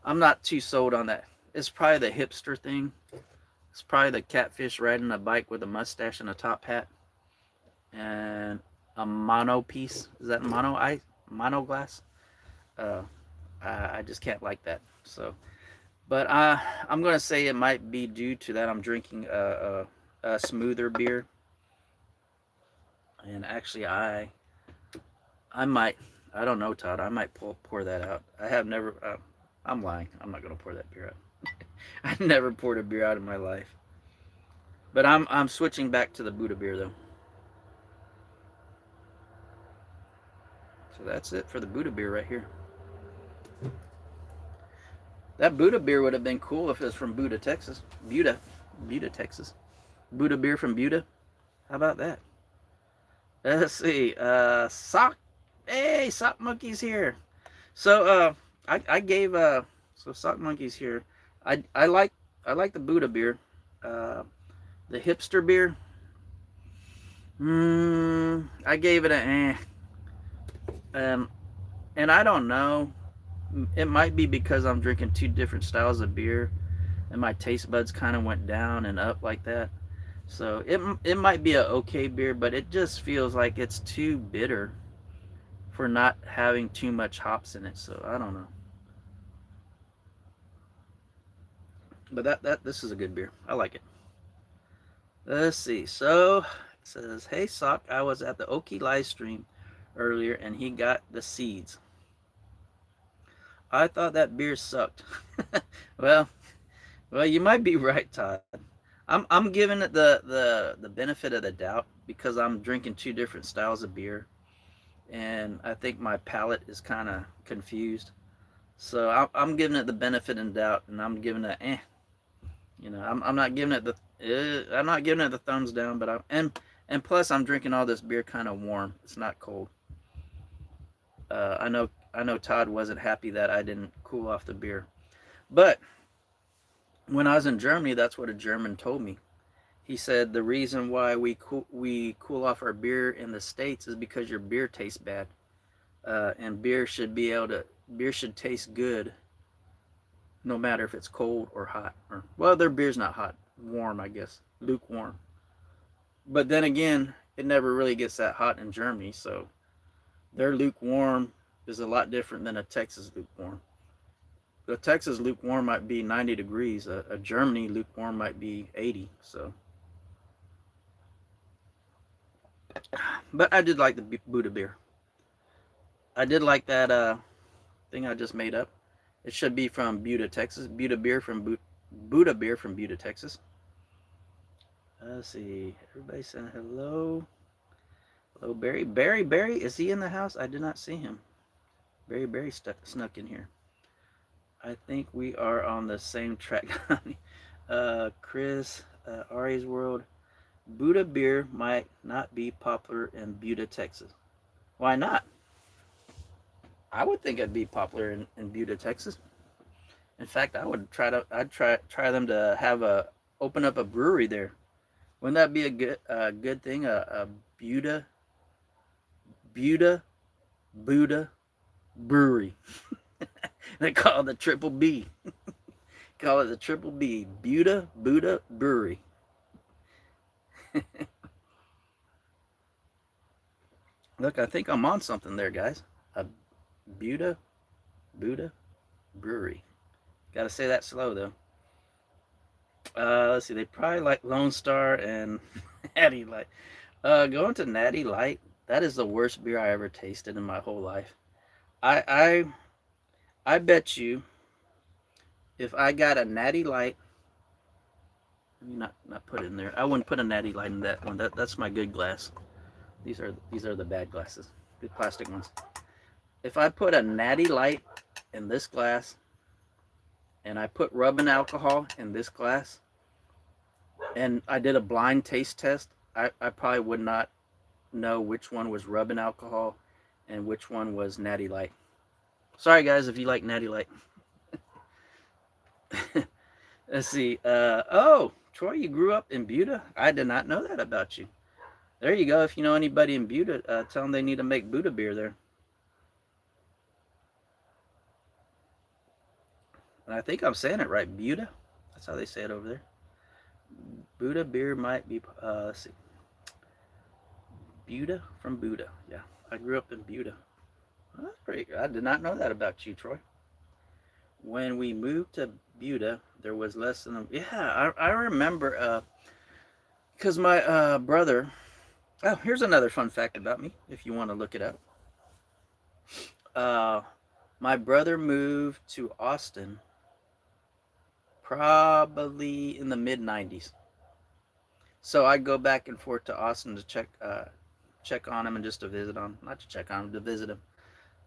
I'm not too sold on that. It's probably the hipster thing. It's probably the catfish riding a bike with a mustache and a top hat and a mono piece. Is that mono glass? Uh, I just can't like that. So, but I'm gonna say it might be due to that I'm drinking a smoother beer, and actually I might I don't know, Todd. I might pour that out. I have never. I'm lying. I'm not gonna pour that beer out. I never poured a beer out in my life. But I'm switching back to the Buddha beer though. So that's it for the Buddha beer right here. That Buddha beer would have been cool if it was from Buda, Texas. Buda, Texas. Buddha beer from Buda. How about that? Let's see. Sock. Hey, Sock Monkey's here. So I gave so Sock Monkey's here. I like the Buddha beer. Uh, the hipster beer. I gave it a and I don't know. It might be because I'm drinking two different styles of beer, and my taste buds kind of went down and up like that. So it might be a okay beer, but it just feels like it's too bitter for not having too much hops in it. So I don't know. But that this is a good beer. I like it. Let's see. So it says, "Hey Sock, I was at the Oki live stream earlier, and he got the seeds. I thought that beer sucked." well, well, you might be right, Todd. I'm giving it the benefit of the doubt because I'm drinking two different styles of beer, and I think my palate is kind of confused. So I'm giving it the benefit and doubt, and I'm giving it I'm not giving it the I'm not giving it the thumbs down, but And plus, I'm drinking all this beer kind of warm. It's not cold. I know Todd wasn't happy that I didn't cool off the beer. But when I was in Germany, that's what a German told me. He said the reason why we cool off our beer in the States is because your beer tastes bad, and beer should taste good no matter if it's cold or hot. Or well, their beer's not hot, warm I guess, lukewarm. But then again, it never really gets that hot in Germany, so their lukewarm is a lot different than a Texas lukewarm. The Texas lukewarm might be 90 degrees. A Germany lukewarm might be 80. So, but I did like the Buddha beer. I did like that thing I just made up. It should be from Buda, Texas. Buddha beer from Buda, Texas. Let's see. Everybody saying hello. Hello, Barry. Barry, is he in the house? I did not see him. Barry snuck in here. I think we are on the same track. Chris, Ari's World. Buddha beer might not be popular in Buda, Texas. Why not? I would think it'd be popular in Buda, Texas. In fact, I'd try them to have a open up a brewery there. Wouldn't that be a good thing? A Buda Buddha brewery. They call it the Triple B. Call it the Triple B. Buddha brewery. Look, I think I'm on something there, guys. A Buddha brewery. Got to say that slow though. Let's see. They probably like Lone Star and Natty Light. Going to Natty Light. That is the worst beer I ever tasted in my whole life. I I I bet you if I got a Natty Light, let me not put it in there. I wouldn't put a Natty Light in that one. That's my good glass. These are the bad glasses, the plastic ones. If I put a Natty Light in this glass and I put rubbing alcohol in this glass and I did a blind taste test, I probably would not know which one was rubbing alcohol and which one was Natty Light. Sorry guys if you like Natty Light. Let's see. Oh, Troy, you grew up in Buda? I did not know that about you. There you go. If you know anybody in Buda, tell them they need to make Buddha beer there. And I think I'm saying it right. Buda. That's how they say it over there. Buddha beer might be. Let's see. Buda from Buda. Yeah, I grew up in Buda. Well, that's pretty good. I did not know that about you, Troy. When we moved to Buda, there was less than a. Yeah, I remember. Because my brother. Oh, here's another fun fact about me. If you want to look it up. Uh, my brother moved to Austin probably in the mid '90s. So I go back and forth to Austin to check on him and just to visit him, not to check on him, to visit him.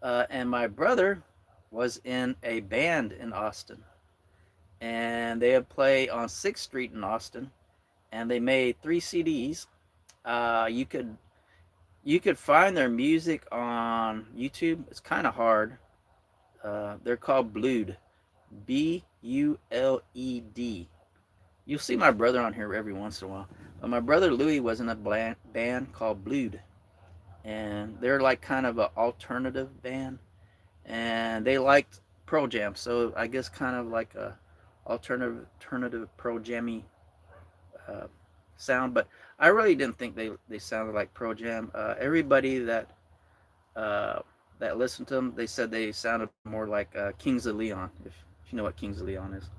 And my brother was in a band in Austin, and they would play on 6th Street in Austin, and they made 3 CDs. You could find their music on YouTube. It's kind of hard. They're called Blued, Buled. You'll see my brother on here every once in a while. But my brother Louis was in a band called Blued, and they're like kind of an alternative band, and they liked Pearl Jam, so I guess kind of like a alternative Pearl Jammy uh, sound. But I really didn't think they sounded like Pearl Jam. Everybody uh, that listened to them, they said they sounded more like Kings of Leon, if you know what Kings of Leon is.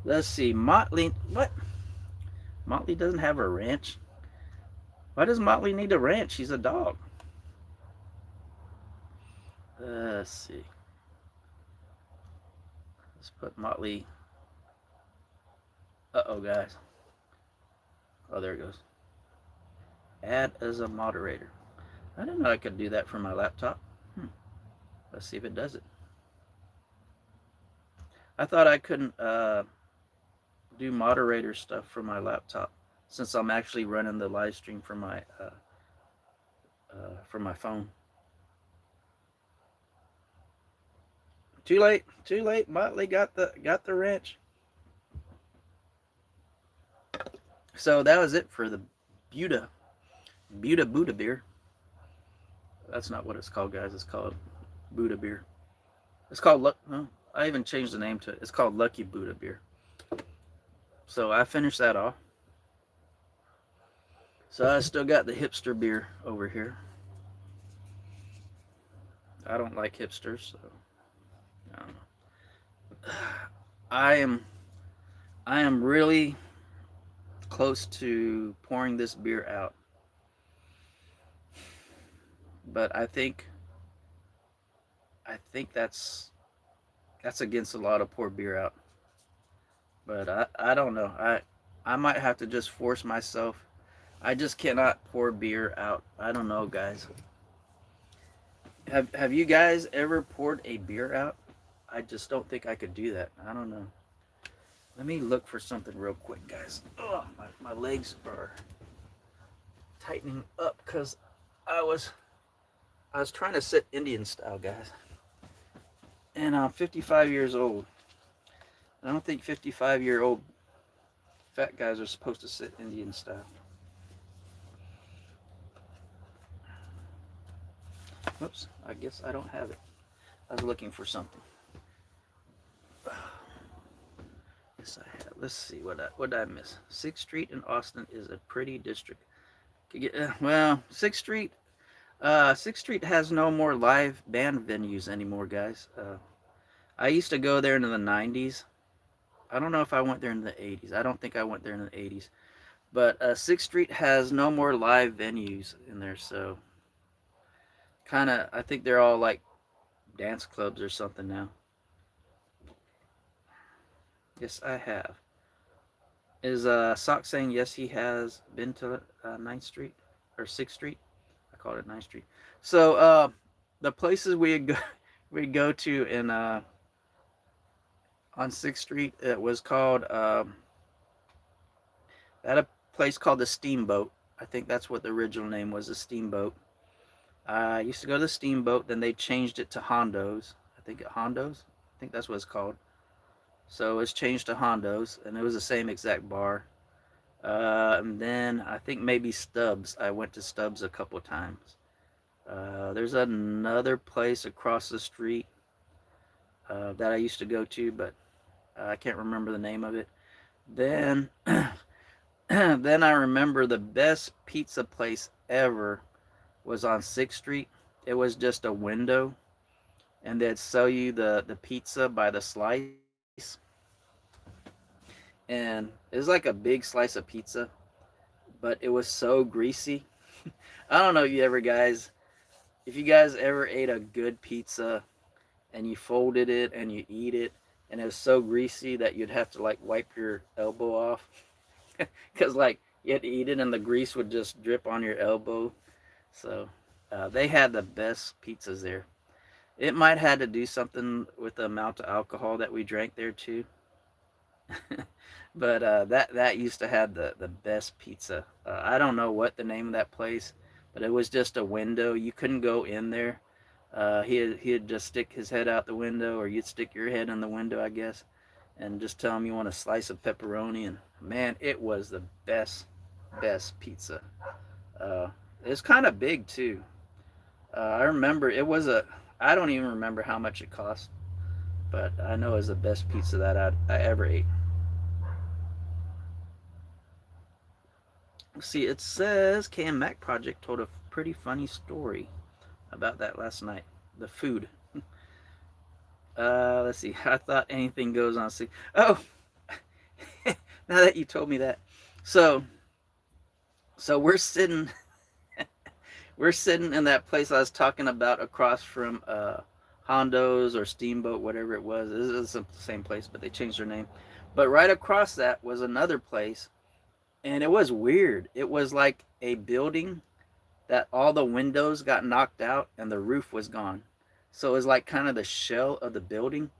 Let's see, Motley. What? Motley doesn't have a ranch. Why does Motley need a ranch? He's a dog. Let's see. Let's put Motley. Uh-oh, guys. Oh, there it goes. Add as a moderator. I didn't know I could do that from my laptop. Let's see if it does it. I thought I couldn't do moderator stuff from my laptop. since I'm actually running the live stream from my phone. Too late, too late. Motley got the wrench. So that was it for the Buda Buddha beer. That's not what it's called, guys. It's called Buddha beer. It's called no, I even changed the name to it. It's called Lucky Buddha beer. So I finished that off. So I still got the hipster beer over here. I don't like hipsters, so I don't know. I am really close to pouring this beer out. But I think that's against the law to pour beer out. But I don't know. I might have to just force myself. I just cannot pour beer out. I don't know, guys. Have you guys ever poured a beer out? I just don't think I could do that. I don't know. Let me look for something real quick, guys. Oh, my legs are tightening up because I was trying to sit Indian style, guys. And I'm 55 years old. I don't think 55-year-old fat guys are supposed to sit Indian style. Whoops, I guess I don't have it. I was looking for something. Yes, I have. Let's see, what did I miss? 6th Street in Austin is a pretty district. Well, 6th Street has no more live band venues anymore, guys. I used to go there in the 90s. I don't know if I went there in the 80s. I don't think I went there in the 80s. But 6th Street has no more live venues in there, so kind of, I think they're all like dance clubs or something now. Yes, I have. Is Sock saying yes, he has been to 9th Street or 6th Street? I called it 9th Street. So the places we'd go to in on 6th Street, it was called at a place called the Steamboat. I think that's what the original name was, the Steamboat. I used to go to the Steamboat, then they changed it to Hondo's. I think that's what it's called. So it's changed to Hondo's, and it was the same exact bar. And then I think maybe Stubbs. I went to Stubbs a couple times. There's another place across the street that I used to go to, but I can't remember the name of it. Then, then I remember the best pizza place ever was on 6th Street. It was just a window, and they'd sell you the pizza by the slice. And it was like a big slice of pizza, but it was so greasy. I don't know if you guys ever ate a good pizza and you folded it and you eat it and it was so greasy that you'd have to like wipe your elbow off because like you had to eat it and the grease would just drip on your elbow. So they had the best pizzas there. It might have had to do something with the amount of alcohol that we drank there too. But that used to have the best pizza. I don't know what the name of that place, but it was just a window. You couldn't go in there. He'd just stick his head out the window, or you'd stick your head in the window, I guess, and just tell him you want a slice of pepperoni. And man, it was the best pizza. It's kind of big too. I remember I don't even remember how much it cost, but I know it was the best pizza that I ever ate. See, it says KM Mac Project told a pretty funny story about that last night. The food. Let's see. I thought anything goes on. Oh, now that you told me that. So we're sitting in that place I was talking about across from Hondo's or Steamboat, whatever it was. It was the same place, but they changed their name. But right across that was another place. And it was weird. It was like a building that all the windows got knocked out and the roof was gone. So it was like kind of the shell of the building,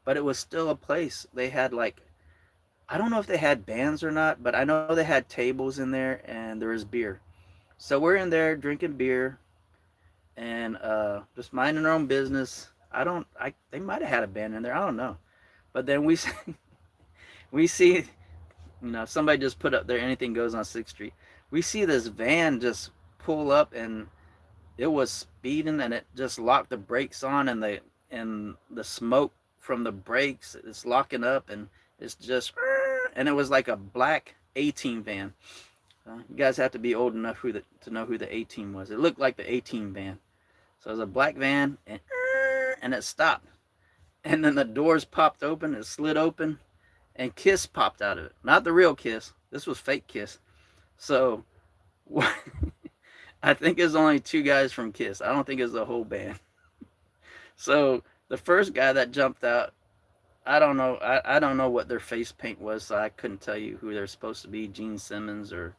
but it was still a place. They had like I don't know if they had bands or not, but I know they had tables in there and there was beer. So we're in there drinking beer and just minding our own business. I don't. I They might have had a band in there. I don't know. But then we see, somebody just put up there, anything goes on 6th Street. We see this van just pull up, and it was speeding, and it just locked the brakes on, and the smoke from the brakes is locking up, and it's just, and it was like a black A-Team van. You guys have to be old enough to know who the A-Team was. It looked like the A-Team van. So it was a black van, and it stopped. And then the doors popped open, it slid open, and Kiss popped out of it. Not the real Kiss. This was fake Kiss. So I think it's only 2 guys from Kiss. I don't think it's the whole band. So the first guy that jumped out, I don't know. I don't know what their face paint was, so I couldn't tell you who they're supposed to be, Gene Simmons or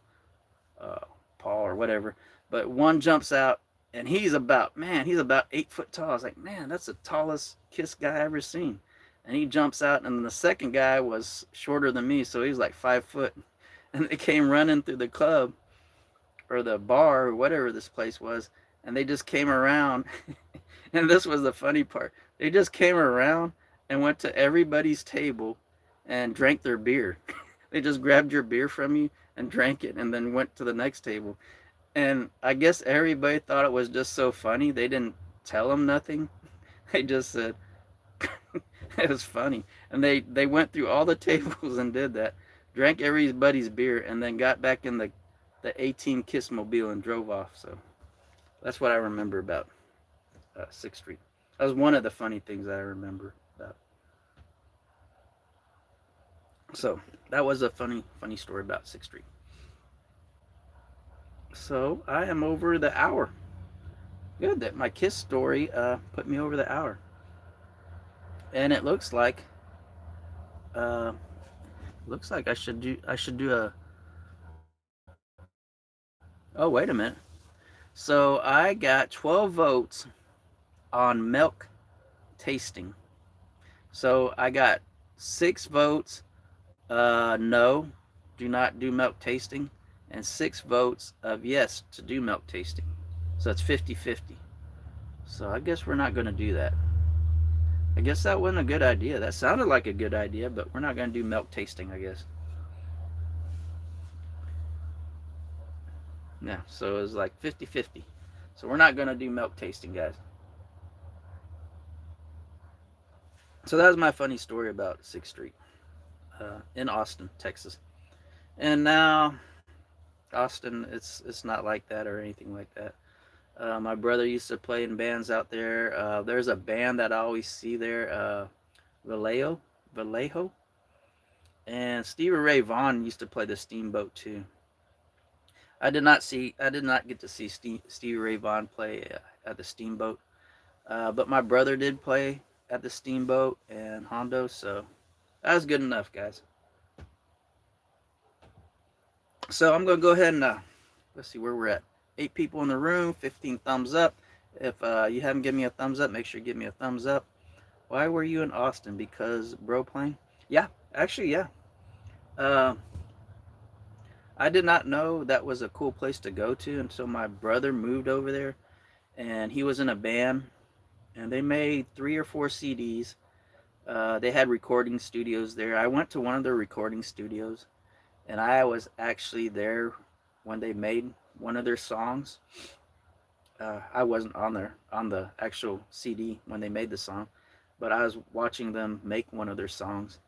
uh, Paul or whatever. But one jumps out, and he's about 8 foot tall. I was like, man, that's the tallest Kiss guy I ever seen. And he jumps out, and then the second guy was shorter than me, so he's like 5 foot. And they came running through the club or the bar or whatever this place was, and they just came around. And this was the funny part. They just came around and went to everybody's table and drank their beer. They just grabbed your beer from you and drank it, and then went to the next table. And I guess everybody thought it was just so funny. They didn't tell them nothing. They just said it was funny. And they went through all the tables and did that. Drank everybody's beer and then got back in the A-Team Kiss mobile and drove off. So that's what I remember about 6th Street. That was one of the funny things that I remember about. So that was a funny story about 6th Street. So I am over the hour. Good that my Kiss story put me over the hour. And it uh, looks like I should do a. Oh, wait a minute. So I got 12 votes on milk tasting. So I got 6 votes no, do not do milk tasting, and 6 votes of yes to do milk tasting. So it's 50-50. So I guess we're not going to do that. I guess that wasn't a good idea. That sounded like a good idea, but we're not going to do milk tasting, I guess. Yeah, so it was like 50-50. So we're not going to do milk tasting, guys. So that was my funny story about 6th Street in Austin, Texas. And now Austin, it's not like that or anything like that. My brother used to play in bands out there. There's a band that I always see there, Vallejo, and Stevie Ray Vaughan used to play the Steamboat too. I did not get to see Stevie Ray Vaughan play at the Steamboat, but my brother did play at the Steamboat and Hondo, so that was good enough, guys. So I'm gonna go ahead and let's see where we're at. 8 people in the room, 15 thumbs up. If you haven't given me a thumbs up, make sure you give me a thumbs up. Why were you in Austin? Because bro playing? Yeah, actually, yeah. Uh, I did not know that was a cool place to go to until my brother moved over there, and he was in a band, and they made 3 or 4 CDs. They had recording studios there. I went to one of their recording studios, and I was actually there when they made one of their songs. I wasn't on the actual CD when they made the song, but I was watching them make one of their songs,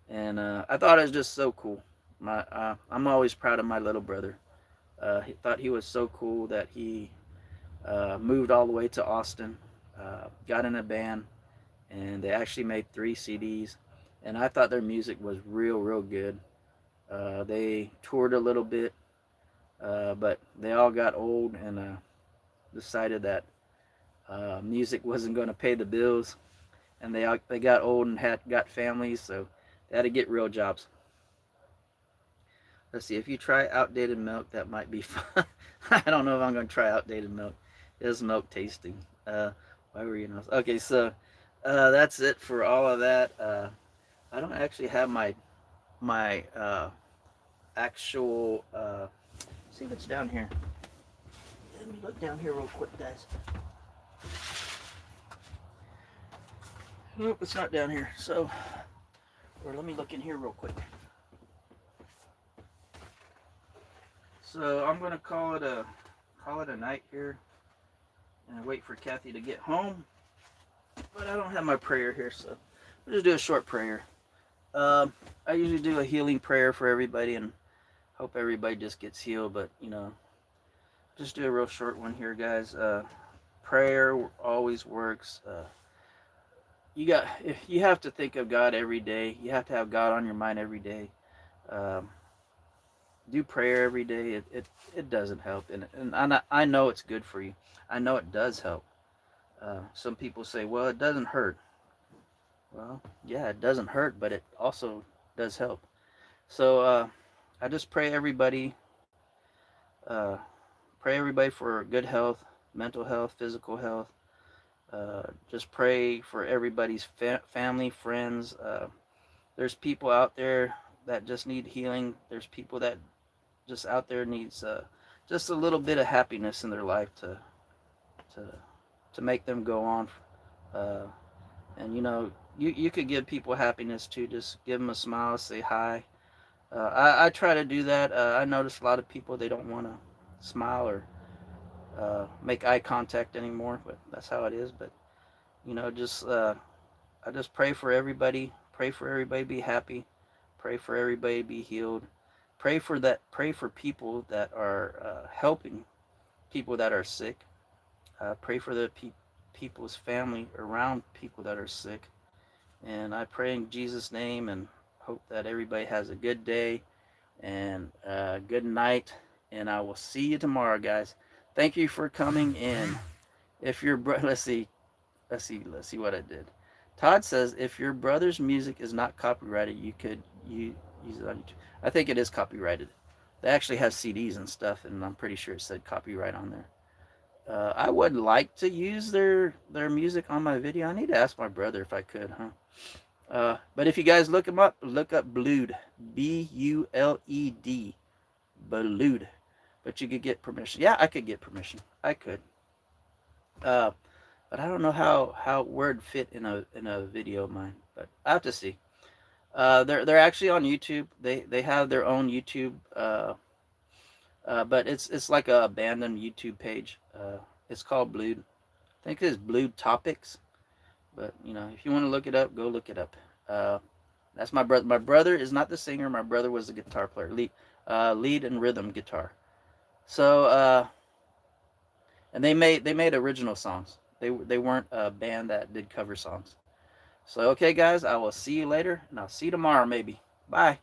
and I thought it was just so cool. I'm always proud of my little brother. He thought he was so cool that he moved all the way to Austin, got in a band, and they actually made 3 CDs. And I thought their music was real good. They toured a little bit, but they all got old and decided that music wasn't going to pay the bills, and they got old and had got families, so they had to get real jobs. Let's see, if you try outdated milk, that might be fun. I don't know if I'm going to try outdated milk. It's milk tasting. Why were you not? Okay, so that's it for all of that. I don't actually have my my actual see what's down here. Let me look down here real quick, guys. Nope, it's not down here. So, or let me look in here real quick. So I'm gonna call it a night here, and wait for Kathy to get home. But I don't have my prayer here, so I'll just do a short prayer. I usually do a healing prayer for everybody, and hope everybody just gets healed. But just do a real short one here, guys. Prayer always works. You have to think of God every day. You have to have God on your mind every day. Um, do prayer every day. It doesn't help, and I know it's good for you. I know it does help. Some people say, well, it doesn't hurt. Well, yeah, it doesn't hurt, but it also does help. So I just uh, pray everybody for good health, mental health, physical health. Just pray for everybody's family, friends. There's people out there that just need healing. There's people that just out there needs just a little bit of happiness in their life to to make them go on. Uh, and you could give people happiness too. Just give them a smile, say hi. I try to do that. I notice a lot of people, they don't want to smile or make eye contact anymore, but that's how it is. But just I just pray for everybody. Pray for everybody to be happy. Pray for everybody to be healed. Pray for people that are helping people that are sick. Pray for the people's family around people that are sick. And I pray in Jesus' name and hope that everybody has a good day and good night. And I will see you tomorrow, guys. Thank you for coming in. If your let's see what I did. Todd says if your brother's music is not copyrighted, you could use it on YouTube. I think it is copyrighted. They actually have CDs and stuff, and I'm pretty sure it said copyright on there. I would like to use their music on my video. I need to ask my brother if I could, huh? But if you guys look him up, look up Blued, Buled, Blued. But you could get permission. Yeah, I could get permission. I could. Uh, but I don't know how word fit in a video of mine. But I have to see. They're actually on YouTube. They have their own YouTube. But it's like a abandoned YouTube page. It's called Blued. I think it's Blued Topics. But if you want to look it up, go look it up. Uh, that's my brother. My brother is not the singer. My brother was the guitar player, lead and rhythm guitar. So and they made original songs. They weren't a band that did cover songs. So okay, guys, I will see you later, and I'll see you tomorrow maybe. Bye.